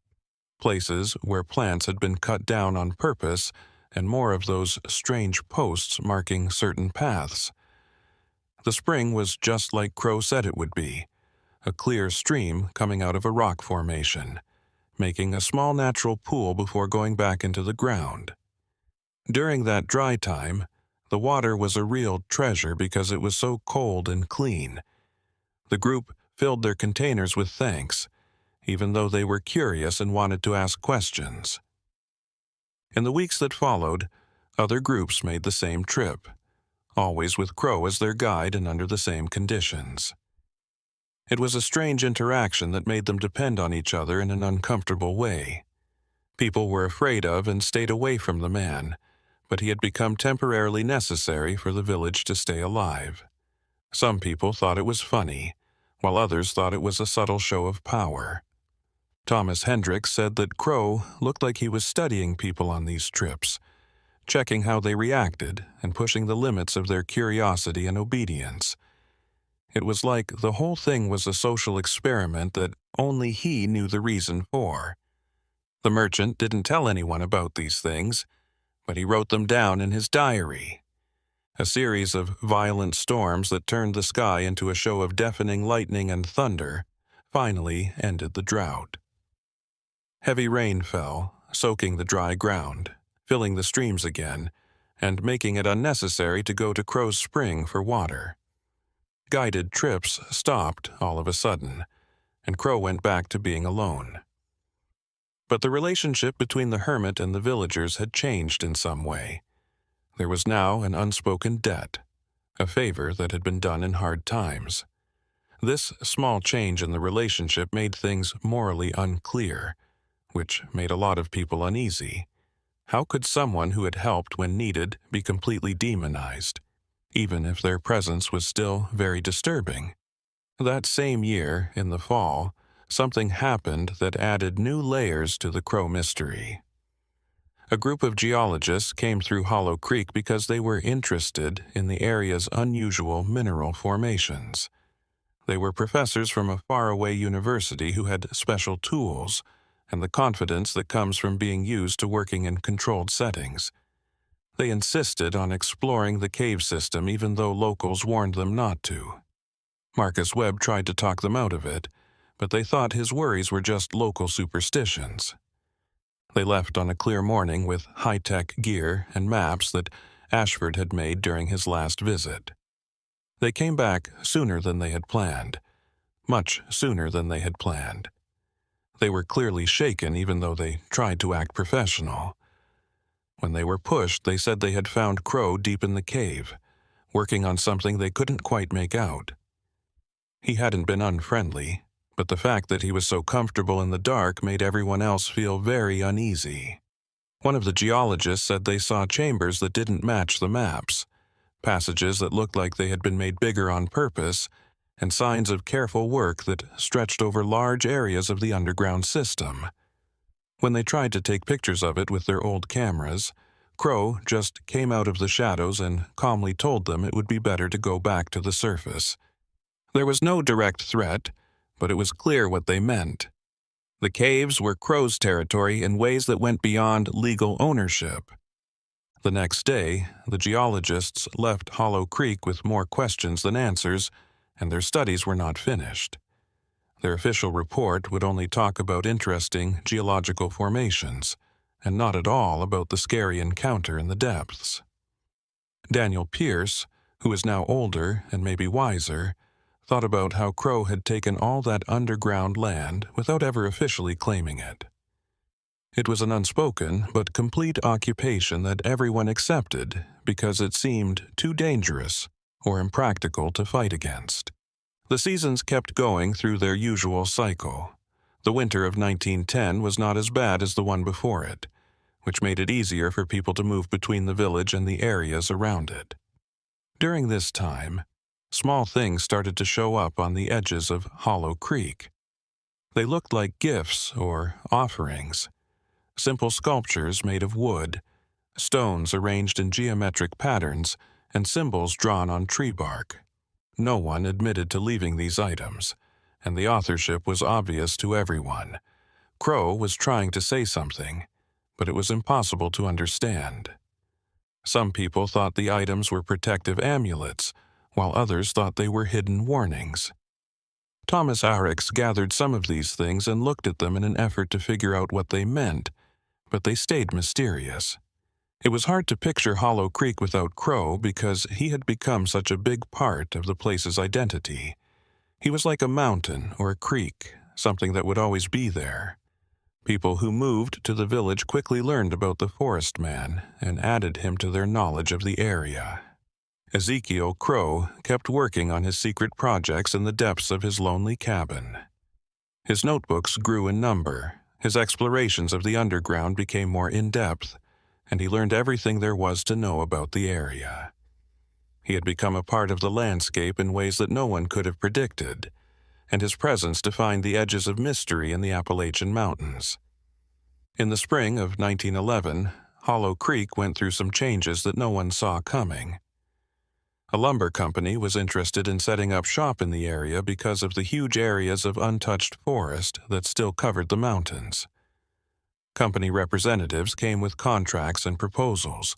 Places where plants had been cut down on purpose, and more of those strange posts marking certain paths. The spring was just like Crowe said it would be, a clear stream coming out of a rock formation, making a small natural pool before going back into the ground. During that dry time, the water was a real treasure because it was so cold and clean. The group filled their containers with thanks, even though they were curious and wanted to ask questions. In the weeks that followed, other groups made the same trip, always with Crowe as their guide and under the same conditions. It was a strange interaction that made them depend on each other in an uncomfortable way. People were afraid of and stayed away from the man, but he had become temporarily necessary for the village to stay alive. Some people thought it was funny, while others thought it was a subtle show of power. Thomas Hendricks said that Crowe looked like he was studying people on these trips, checking how they reacted and pushing the limits of their curiosity and obedience. It was like the whole thing was a social experiment that only he knew the reason for. The merchant didn't tell anyone about these things, but he wrote them down in his diary. A series of violent storms that turned the sky into a show of deafening lightning and thunder finally ended the drought. Heavy rain fell, soaking the dry ground, filling the streams again, and making it unnecessary to go to Crowe's spring for water. Guided trips stopped all of a sudden, and Crowe went back to being alone. But the relationship between the hermit and the villagers had changed in some way. There was now an unspoken debt, a favor that had been done in hard times. This small change in the relationship made things morally unclear, which made a lot of people uneasy. How could someone who had helped when needed be completely demonized, even if their presence was still very disturbing? That same year, in the fall, something happened that added new layers to the Crowe mystery. A group of geologists came through Hollow Creek because they were interested in the area's unusual mineral formations. They were professors from a faraway university who had special tools and the confidence that comes from being used to working in controlled settings. They insisted on exploring the cave system even though locals warned them not to. Marcus Webb tried to talk them out of it, but they thought his worries were just local superstitions. They left on a clear morning with high-tech gear and maps that Ashwood had made during his last visit. They came back sooner than they had planned, much sooner than they had planned. They were clearly shaken even though they tried to act professional. When they were pushed, they said they had found Crowe deep in the cave, working on something they couldn't quite make out. He hadn't been unfriendly, but the fact that he was so comfortable in the dark made everyone else feel very uneasy. One of the geologists said they saw chambers that didn't match the maps, passages that looked like they had been made bigger on purpose, and signs of careful work that stretched over large areas of the underground system. When they tried to take pictures of it with their old cameras, Crowe just came out of the shadows and calmly told them it would be better to go back to the surface. There was no direct threat, but it was clear what they meant. The caves were Crowe's territory in ways that went beyond legal ownership. The next day, the geologists left Hollow Creek with more questions than answers, and their studies were not finished. Their official report would only talk about interesting geological formations, and not at all about the scary encounter in the depths. Daniel Pierce, who is now older and maybe wiser, thought about how Crowe had taken all that underground land without ever officially claiming it. It was an unspoken but complete occupation that everyone accepted because it seemed too dangerous or impractical to fight against. The seasons kept going through their usual cycle. The winter of 1910 was not as bad as the one before it, which made it easier for people to move between the village and the areas around it. During this time, small things started to show up on the edges of Hollow Creek. They looked like gifts or offerings, simple sculptures made of wood, stones arranged in geometric patterns, and symbols drawn on tree bark. No one admitted to leaving these items, and the authorship was obvious to everyone. Crowe was trying to say something, but it was impossible to understand. Some people thought the items were protective amulets, while others thought they were hidden warnings. Thomas Arix gathered some of these things and looked at them in an effort to figure out what they meant, but they stayed mysterious. It was hard to picture Hollow Creek without Crowe because he had become such a big part of the place's identity. He was like a mountain or a creek, something that would always be there. People who moved to the village quickly learned about the forest man and added him to their knowledge of the area. Ezekiel Crowe kept working on his secret projects in the depths of his lonely cabin. His notebooks grew in number, his explorations of the underground became more in-depth, and he learned everything there was to know about the area. He had become a part of the landscape in ways that no one could have predicted, and his presence defined the edges of mystery in the Appalachian Mountains. In the spring of 1911, Hollow Creek went through some changes that no one saw coming. A lumber company was interested in setting up shop in the area because of the huge areas of untouched forest that still covered the mountains. Company representatives came with contracts and proposals,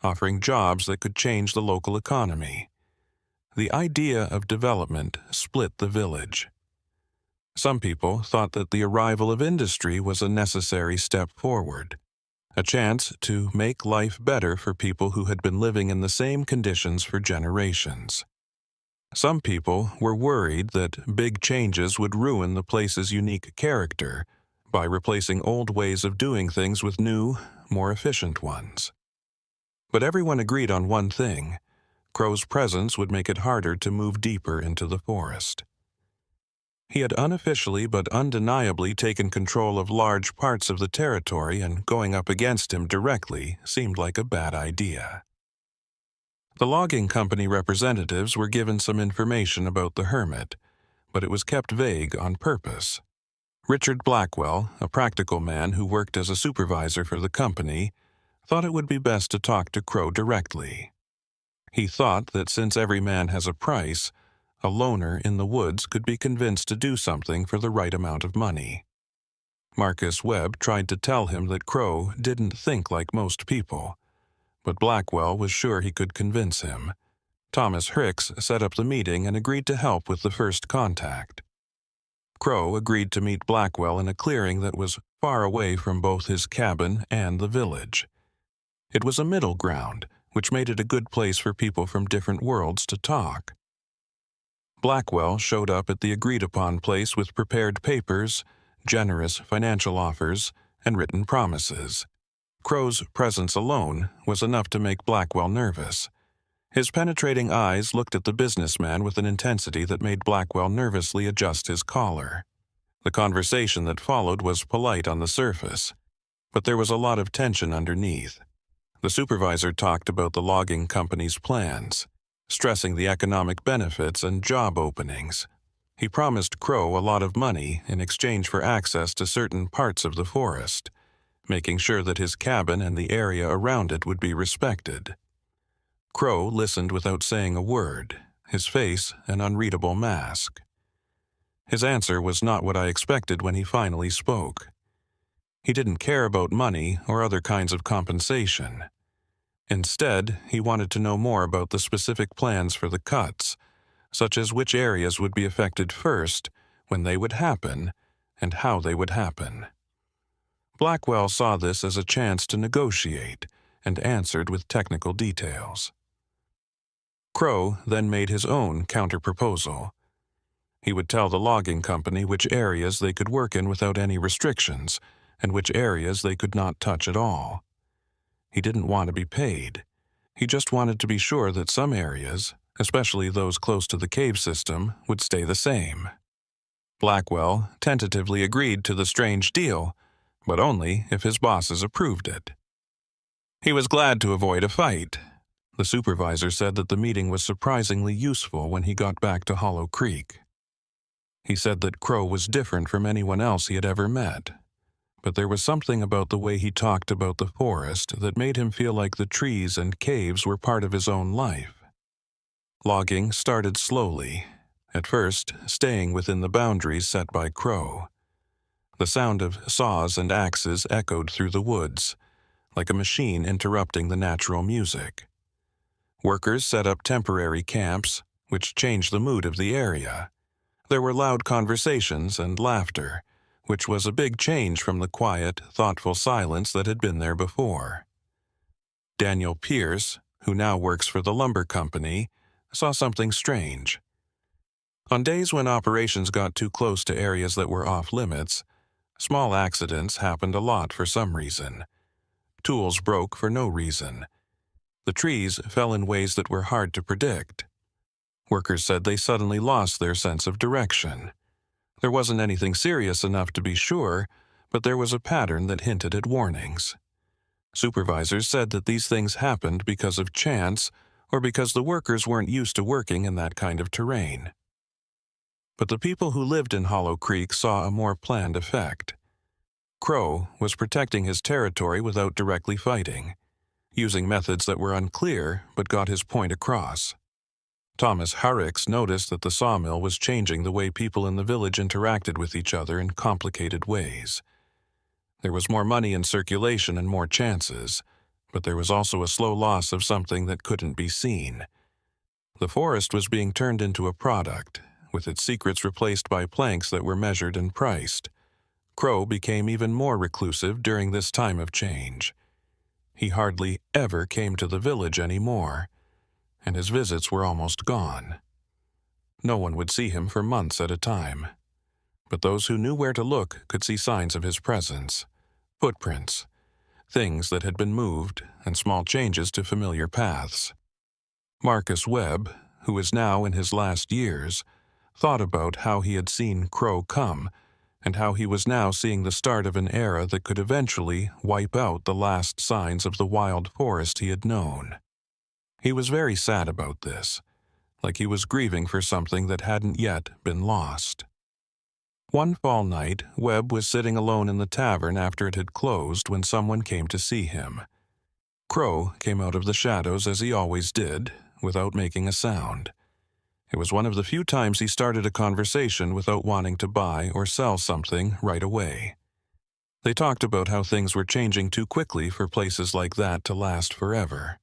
offering jobs that could change the local economy. The idea of development split the village. Some people thought that the arrival of industry was a necessary step forward, a chance to make life better for people who had been living in the same conditions for generations. Some people were worried that big changes would ruin the place's unique character by replacing old ways of doing things with new, more efficient ones. But everyone agreed on one thing: Crowe's presence would make it harder to move deeper into the forest. He had unofficially but undeniably taken control of large parts of the territory, and going up against him directly seemed like a bad idea. The logging company representatives were given some information about the hermit, but it was kept vague on purpose. Richard Blackwell, a practical man who worked as a supervisor for the company, thought it would be best to talk to Crowe directly. He thought that since every man has a price, a loner in the woods could be convinced to do something for the right amount of money. Marcus Webb tried to tell him that Crowe didn't think like most people, but Blackwell was sure he could convince him. Thomas Hicks set up the meeting and agreed to help with the first contact. Crowe agreed to meet Blackwell in a clearing that was far away from both his cabin and the village. It was a middle ground, which made it a good place for people from different worlds to talk. Blackwell showed up at the agreed-upon place with prepared papers, generous financial offers, and written promises. Crowe's presence alone was enough to make Blackwell nervous. His penetrating eyes looked at the businessman with an intensity that made Blackwell nervously adjust his collar. The conversation that followed was polite on the surface, but there was a lot of tension underneath. The supervisor talked about the logging company's plans, stressing the economic benefits and job openings. He promised Crowe a lot of money in exchange for access to certain parts of the forest, making sure that his cabin and the area around it would be respected. Crowe listened without saying a word, his face an unreadable mask. His answer was not what I expected when he finally spoke. He didn't care about money or other kinds of compensation. Instead, he wanted to know more about the specific plans for the cuts, such as which areas would be affected first, when they would happen, and how they would happen. Blackwell saw this as a chance to negotiate, and answered with technical details. Crowe then made his own counter-proposal. He would tell the logging company which areas they could work in without any restrictions, and which areas they could not touch at all. He didn't want to be paid. He just wanted to be sure that some areas, especially those close to the cave system, would stay the same. Blackwell tentatively agreed to the strange deal, but only if his bosses approved it. He was glad to avoid a fight. The supervisor said that the meeting was surprisingly useful when he got back to Hollow Creek. He said that Crowe was different from anyone else he had ever met, but there was something about the way he talked about the forest that made him feel like the trees and caves were part of his own life. Logging started slowly, at first staying within the boundaries set by Crowe. The sound of saws and axes echoed through the woods, like a machine interrupting the natural music. Workers set up temporary camps, which changed the mood of the area. There were loud conversations and laughter, which was a big change from the quiet, thoughtful silence that had been there before. Daniel Pierce, who now works for the lumber company, saw something strange. On days when operations got too close to areas that were off-limits, small accidents happened a lot for some reason. Tools broke for no reason. The trees fell in ways that were hard to predict. Workers said they suddenly lost their sense of direction. There wasn't anything serious enough to be sure, but there was a pattern that hinted at warnings. Supervisors said that these things happened because of chance or because the workers weren't used to working in that kind of terrain. But the people who lived in Hollow Creek saw a more planned effect. Crowe was protecting his territory without directly fighting, using methods that were unclear but got his point across. Thomas Harricks noticed that the sawmill was changing the way people in the village interacted with each other in complicated ways. There was more money in circulation and more chances, but there was also a slow loss of something that couldn't be seen. The forest was being turned into a product, with its secrets replaced by planks that were measured and priced. Crowe became even more reclusive during this time of change. He hardly ever came to the village anymore, and his visits were almost gone. No one would see him for months at a time, but those who knew where to look could see signs of his presence, footprints, things that had been moved, and small changes to familiar paths. Marcus Webb, who is now in his last years, thought about how he had seen Crowe come, and how he was now seeing the start of an era that could eventually wipe out the last signs of the wild forest he had known. He was very sad about this, like he was grieving for something that hadn't yet been lost. One fall night, Webb was sitting alone in the tavern after it had closed when someone came to see him. Crowe came out of the shadows as he always did, without making a sound. It was one of the few times he started a conversation without wanting to buy or sell something right away. They talked about how things were changing too quickly for places like that to last forever.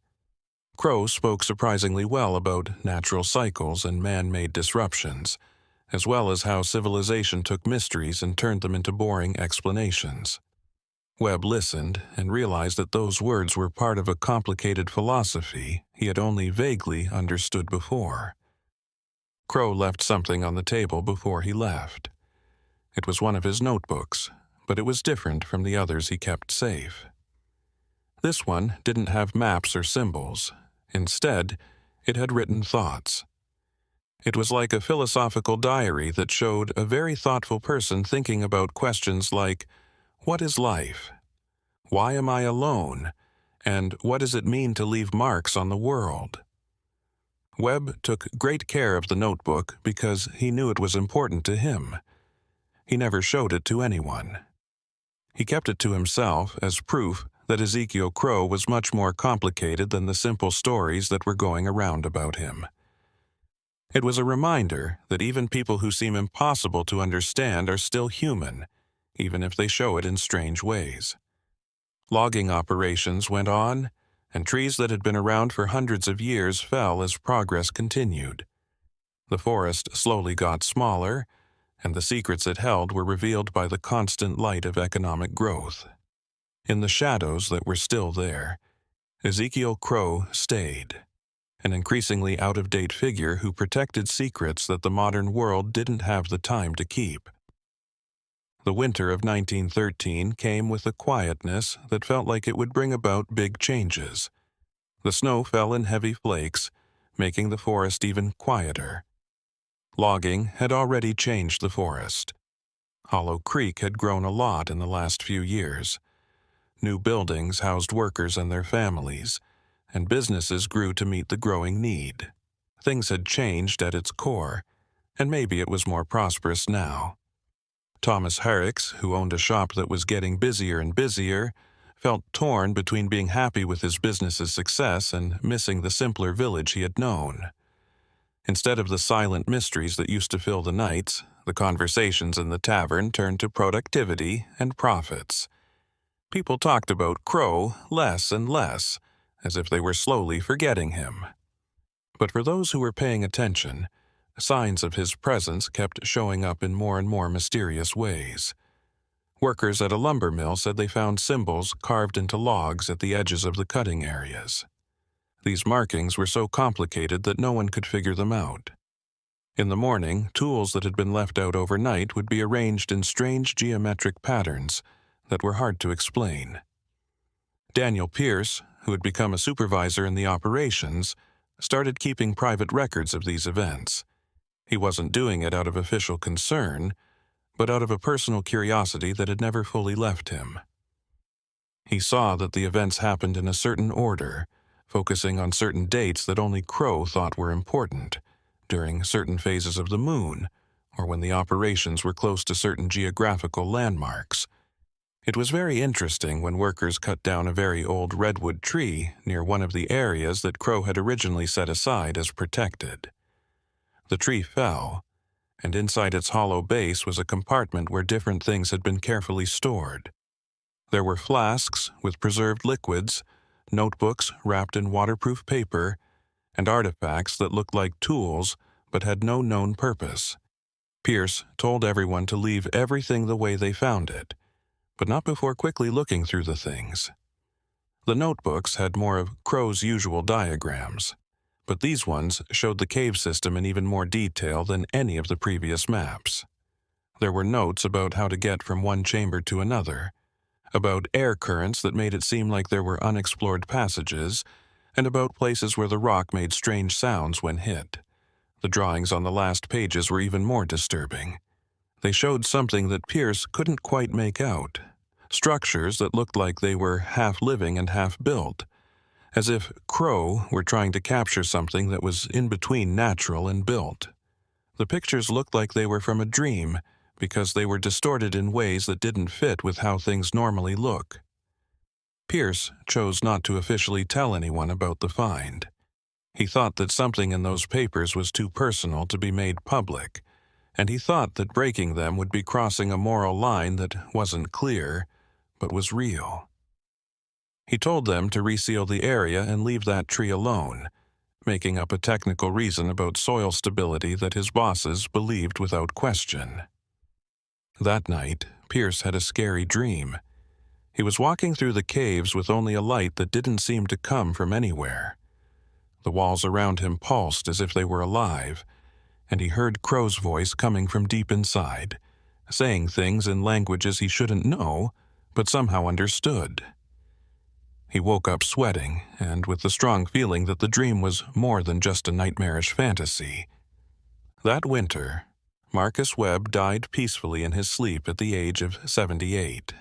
Crowe spoke surprisingly well about natural cycles and man-made disruptions, as well as how civilization took mysteries and turned them into boring explanations. Webb listened and realized that those words were part of a complicated philosophy he had only vaguely understood before. Crowe left something on the table before he left. It was one of his notebooks, but it was different from the others he kept safe. This one didn't have maps or symbols. Instead, it had written thoughts. It was like a philosophical diary that showed a very thoughtful person thinking about questions like, what is life? Why am I alone? And what does it mean to leave marks on the world? Webb took great care of the notebook because he knew it was important to him. He never showed it to anyone. He kept it to himself as proof that Ezekiel Crowe was much more complicated than the simple stories that were going around about him. It was a reminder that even people who seem impossible to understand are still human, even if they show it in strange ways. Logging operations went on, and trees that had been around for hundreds of years fell as progress continued. The forest slowly got smaller, and the secrets it held were revealed by the constant light of economic growth. In the shadows that were still there, Ezekiel Crowe stayed, an increasingly out-of-date figure who protected secrets that the modern world didn't have the time to keep. The winter of 1913 came with a quietness that felt like it would bring about big changes. The snow fell in heavy flakes, making the forest even quieter. Logging had already changed the forest. Hollow Creek had grown a lot in the last few years. New buildings housed workers and their families, and businesses grew to meet the growing need. Things had changed at its core, and maybe it was more prosperous now. Thomas Harricks, who owned a shop that was getting busier and busier, felt torn between being happy with his business's success and missing the simpler village he had known. Instead of the silent mysteries that used to fill the nights, the conversations in the tavern turned to productivity and profits. People talked about Crowe less and less, as if they were slowly forgetting him. But for those who were paying attention, signs of his presence kept showing up in more and more mysterious ways. Workers at a lumber mill said they found symbols carved into logs at the edges of the cutting areas. These markings were so complicated that no one could figure them out. In the morning, tools that had been left out overnight would be arranged in strange geometric patterns that were hard to explain. Daniel Pierce, who had become a supervisor in the operations, started keeping private records of these events. He wasn't doing it out of official concern, but out of a personal curiosity that had never fully left him. He saw that the events happened in a certain order, focusing on certain dates that only Crowe thought were important, during certain phases of the moon, or when the operations were close to certain geographical landmarks. It was very interesting when workers cut down a very old redwood tree near one of the areas that Crowe had originally set aside as protected. The tree fell, and inside its hollow base was a compartment where different things had been carefully stored. There were flasks with preserved liquids, notebooks wrapped in waterproof paper, and artifacts that looked like tools but had no known purpose. Pierce told everyone to leave everything the way they found it, but not before quickly looking through the things. The notebooks had more of Crowe's usual diagrams, but these ones showed the cave system in even more detail than any of the previous maps. There were notes about how to get from one chamber to another, about air currents that made it seem like there were unexplored passages, and about places where the rock made strange sounds when hit. The drawings on the last pages were even more disturbing. They showed something that Pierce couldn't quite make out, structures that looked like they were half living and half built, as if Crowe were trying to capture something that was in between natural and built. The pictures looked like they were from a dream because they were distorted in ways that didn't fit with how things normally look. Pierce chose not to officially tell anyone about the find. He thought that something in those papers was too personal to be made public, and he thought that breaking them would be crossing a moral line that wasn't clear, but was real. He told them to reseal the area and leave that tree alone, making up a technical reason about soil stability that his bosses believed without question. That night, Pierce had a scary dream. He was walking through the caves with only a light that didn't seem to come from anywhere. The walls around him pulsed as if they were alive, and he heard Crowe's voice coming from deep inside, saying things in languages he shouldn't know, but somehow understood. He woke up sweating, and with the strong feeling that the dream was more than just a nightmarish fantasy. That winter, Marcus Webb died peacefully in his sleep at the age of 78.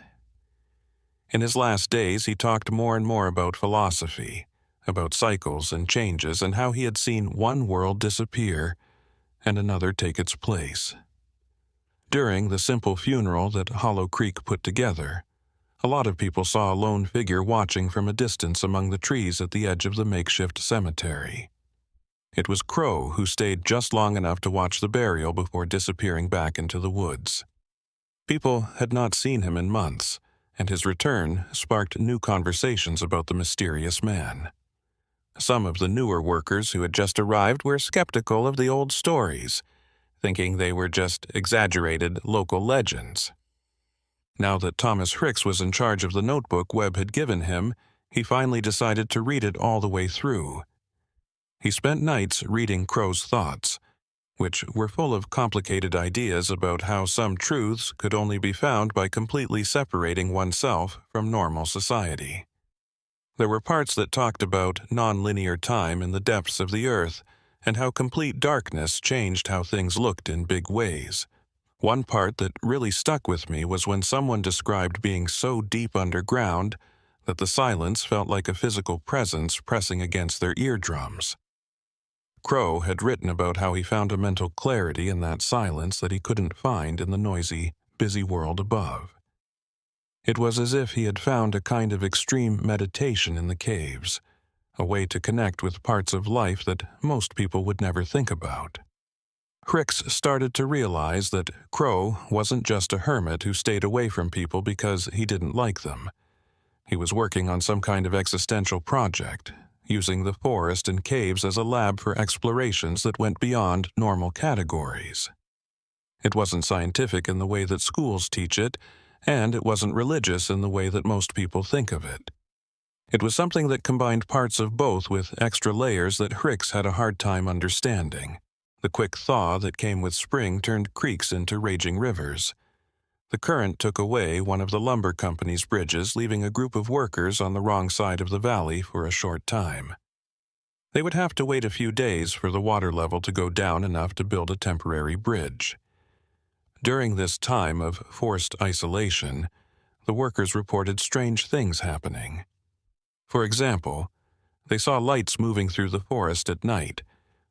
In his last days, he talked more and more about philosophy, about cycles and changes, and how he had seen one world disappear and another take its place. During the simple funeral that Hollow Creek put together, a lot of people saw a lone figure watching from a distance among the trees at the edge of the makeshift cemetery. It was Crowe who stayed just long enough to watch the burial before disappearing back into the woods. People had not seen him in months, and his return sparked new conversations about the mysterious man. Some of the newer workers who had just arrived were skeptical of the old stories, thinking they were just exaggerated local legends. Now that Thomas Hicks was in charge of the notebook Webb had given him, he finally decided to read it all the way through. He spent nights reading Crowe's thoughts, which were full of complicated ideas about how some truths could only be found by completely separating oneself from normal society. There were parts that talked about non-linear time in the depths of the earth and how complete darkness changed how things looked in big ways. One part that really stuck with me was when someone described being so deep underground that the silence felt like a physical presence pressing against their eardrums. Crowe had written about how he found a mental clarity in that silence that he couldn't find in the noisy, busy world above. It was as if he had found a kind of extreme meditation in the caves, a way to connect with parts of life that most people would never think about. Hicks started to realize that Crowe wasn't just a hermit who stayed away from people because he didn't like them. He was working on some kind of existential project, using the forest and caves as a lab for explorations that went beyond normal categories. It wasn't scientific in the way that schools teach it, and it wasn't religious in the way that most people think of it. It was something that combined parts of both with extra layers that Hicks had a hard time understanding. The quick thaw that came with spring turned creeks into raging rivers. The current took away one of the lumber company's bridges, leaving a group of workers on the wrong side of the valley for a short time. They would have to wait a few days for the water level to go down enough to build a temporary bridge. During this time of forced isolation, the workers reported strange things happening. For example, They saw lights moving through the forest at night,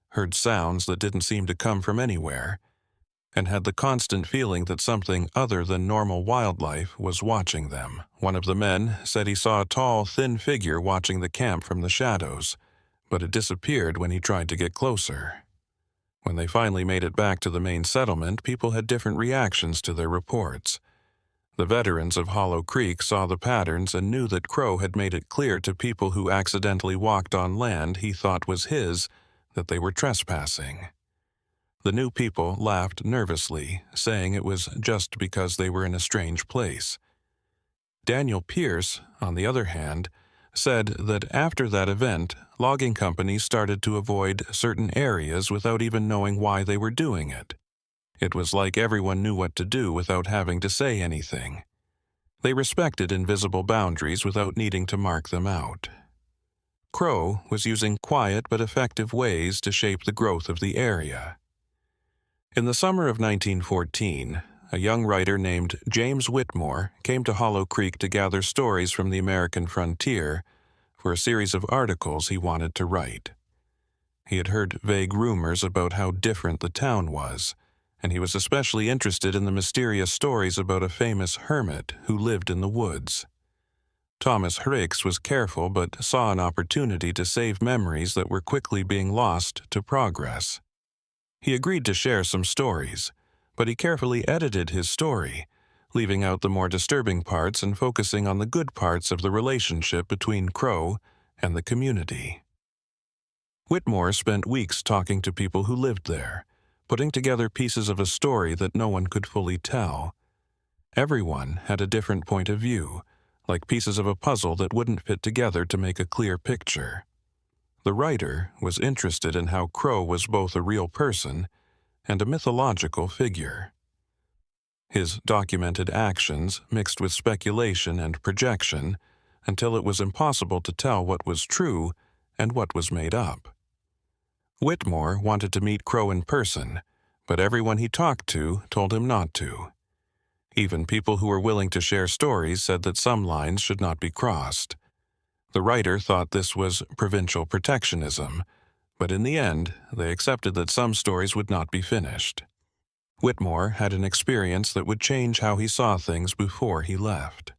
heard sounds that didn't seem to come from anywhere, and had the constant feeling that something other than normal wildlife was watching them. One of the men said he saw a tall, thin figure watching the camp from the shadows, but it disappeared when he tried to get closer. When they finally made it back to the main settlement, people had different reactions to their reports. The veterans of Hollow Creek saw the patterns and knew that Crowe had made it clear to people who accidentally walked on land he thought was his that they were trespassing. The new people laughed nervously, saying it was just because they were in a strange place. Daniel Pierce, on the other hand, said that after that event, logging companies started to avoid certain areas without even knowing why they were doing it. It was like everyone knew what to do without having to say anything. They respected invisible boundaries without needing to mark them out. Crowe was using quiet but effective ways to shape the growth of the area. In the summer of 1914, a young writer named James Whitmore came to Hollow Creek to gather stories from the American frontier for a series of articles he wanted to write. He had heard vague rumors about how different the town was, and he was especially interested in the mysterious stories about a famous hermit who lived in the woods. Thomas Hrix was careful but saw an opportunity to save memories that were quickly being lost to progress. He agreed to share some stories, but he carefully edited his story, leaving out the more disturbing parts and focusing on the good parts of the relationship between Crowe and the community. Whitmore spent weeks talking to people who lived there, putting together pieces of a story that no one could fully tell. Everyone had a different point of view, like pieces of a puzzle that wouldn't fit together to make a clear picture. The writer was interested in how Crowe was both a real person and a mythological figure. His documented actions mixed with speculation and projection until it was impossible to tell what was true and what was made up. Whitmore wanted to meet Crowe in person, but everyone he talked to told him not to. Even people who were willing to share stories said that some lines should not be crossed. The writer thought this was provincial protectionism, but in the end, they accepted that some stories would not be finished. Whitmore had an experience that would change how he saw things before he left.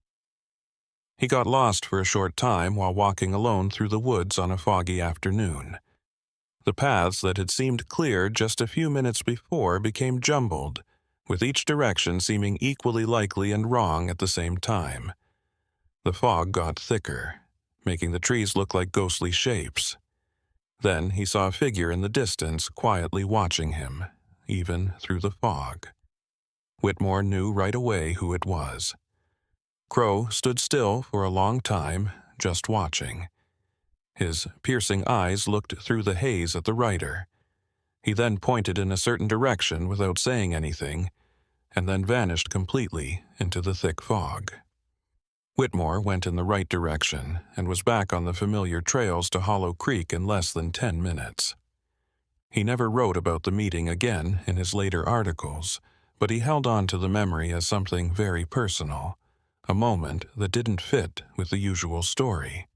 He got lost for a short time while walking alone through the woods on a foggy afternoon. The paths that had seemed clear just a few minutes before became jumbled, with each direction seeming equally likely and wrong at the same time. The fog got thicker, making the trees look like ghostly shapes. Then he saw a figure in the distance quietly watching him, even through the fog. Whitmore knew right away who it was. Crowe stood still for a long time, just watching. His piercing eyes looked through the haze at the writer. He then pointed in a certain direction without saying anything, and then vanished completely into the thick fog. Whitmore went in the right direction and was back on the familiar trails to Hollow Creek in less than 10 minutes. He never wrote about the meeting again in his later articles, but he held on to the memory as something very personal, a moment that didn't fit with the usual story.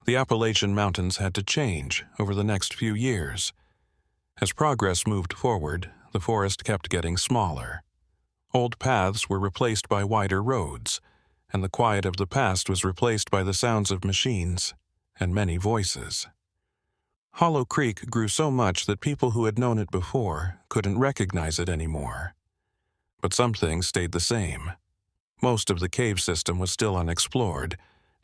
The Appalachian Mountains had to change over the next few years. As progress moved forward, the forest kept getting smaller. Old paths were replaced by wider roads, and the quiet of the past was replaced by the sounds of machines and many voices. Hollow Creek grew so much that people who had known it before couldn't recognize it anymore. But some things stayed the same. Most of the cave system was still unexplored,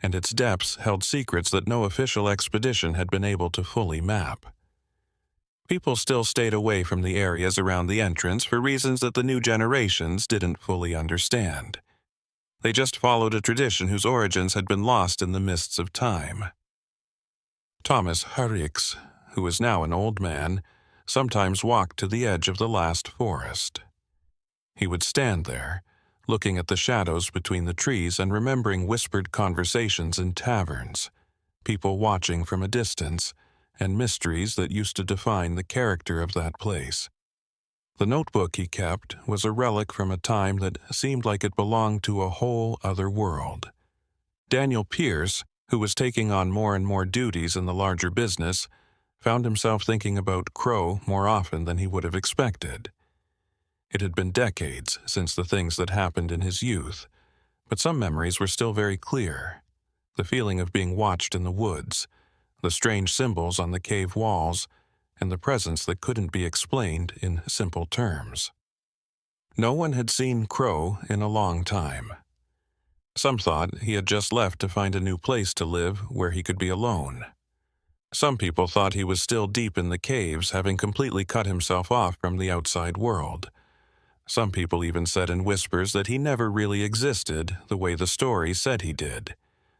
and its depths held secrets that no official expedition had been able to fully map. People still stayed away from the areas around the entrance for reasons that the new generations didn't fully understand. They just followed a tradition whose origins had been lost in the mists of time. Thomas Hrix, who was now an old man, sometimes walked to the edge of the last forest. He would stand there, looking at the shadows between the trees and remembering whispered conversations in taverns, people watching from a distance, and mysteries that used to define the character of that place. The notebook he kept was a relic from a time that seemed like it belonged to a whole other world. Daniel Pierce, who was taking on more and more duties in the larger business, found himself thinking about Crowe more often than he would have expected. It had been decades since the things that happened in his youth, but some memories were still very clear. The feeling of being watched in the woods, the strange symbols on the cave walls, and the presence that couldn't be explained in simple terms. No one had seen Crowe in a long time. Some thought he had just left to find a new place to live where he could be alone. Some people thought he was still deep in the caves, having completely cut himself off from the outside world. Some people even said in whispers that he never really existed the way the story said he did,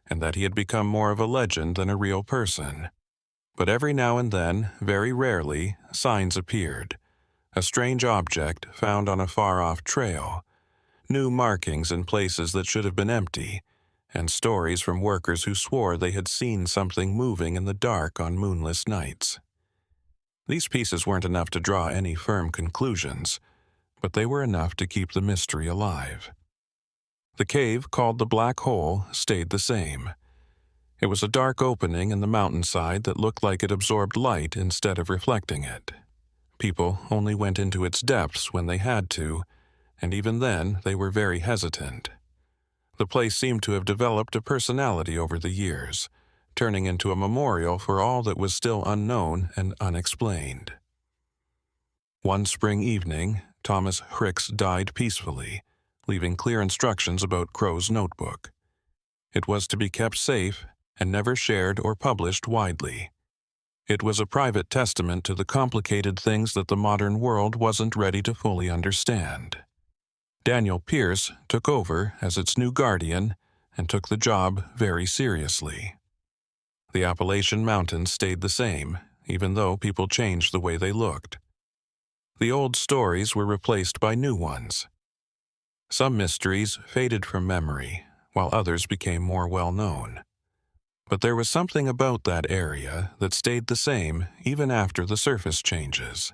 and that he had become more of a legend than a real person. But every now and then, very rarely, signs appeared. A strange object found on a far-off trail, new markings in places that should have been empty, and stories from workers who swore they had seen something moving in the dark on moonless nights. These pieces weren't enough to draw any firm conclusions, but they were enough to keep the mystery alive. The cave, called the Black Hole, stayed the same. It was a dark opening in the mountainside that looked like it absorbed light instead of reflecting it. People only went into its depths when they had to, and even then they were very hesitant. The place seemed to have developed a personality over the years, turning into a memorial for all that was still unknown and unexplained. One spring evening, Thomas Hricks died peacefully, leaving clear instructions about Crowe's notebook. It was to be kept safe and never shared or published widely. It was a private testament to the complicated things that the modern world wasn't ready to fully understand. Daniel Pierce took over as its new guardian and took the job very seriously. The Appalachian Mountains stayed the same, even though people changed the way they looked. The old stories were replaced by new ones. Some mysteries faded from memory, while others became more well-known. But there was something about that area that stayed the same even after the surface changes.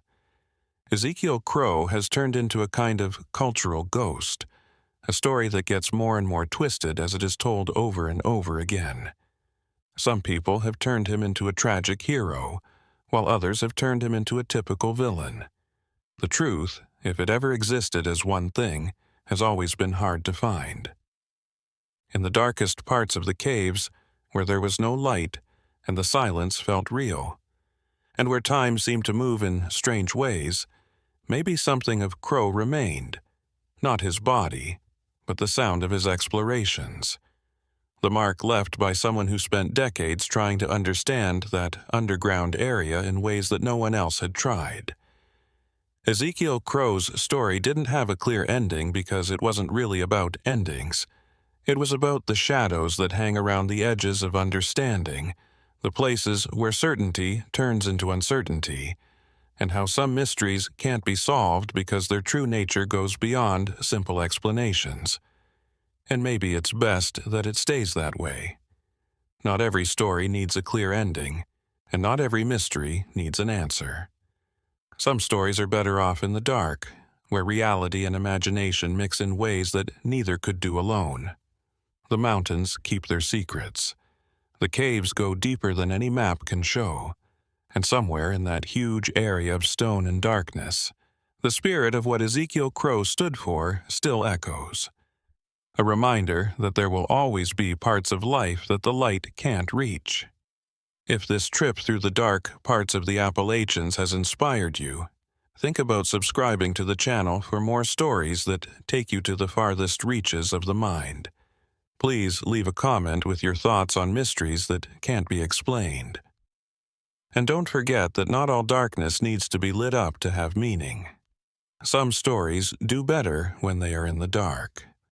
Ezekiel Crowe has turned into a kind of cultural ghost, a story that gets more and more twisted as it is told over and over again. Some people have turned him into a tragic hero, while others have turned him into a typical villain. The truth, if it ever existed as one thing, has always been hard to find. In the darkest parts of the caves, where there was no light and the silence felt real, and where time seemed to move in strange ways, maybe something of Crowe remained, not his body, but the sound of his explorations, the mark left by someone who spent decades trying to understand that underground area in ways that no one else had tried. Ezekiel Crowe's story didn't have a clear ending because it wasn't really about endings. It was about the shadows that hang around the edges of understanding, the places where certainty turns into uncertainty, and how some mysteries can't be solved because their true nature goes beyond simple explanations. And maybe it's best that it stays that way. Not every story needs a clear ending, and not every mystery needs an answer. Some stories are better off in the dark, where reality and imagination mix in ways that neither could do alone. The mountains keep their secrets. The caves go deeper than any map can show, and somewhere in that huge area of stone and darkness, the spirit of what Ezekiel Crowe stood for still echoes. A reminder that there will always be parts of life that the light can't reach. If this trip through the dark parts of the Appalachians has inspired you, think about subscribing to the channel for more stories that take you to the farthest reaches of the mind. Please leave a comment with your thoughts on mysteries that can't be explained. And don't forget that not all darkness needs to be lit up to have meaning. Some stories do better when they are in the dark.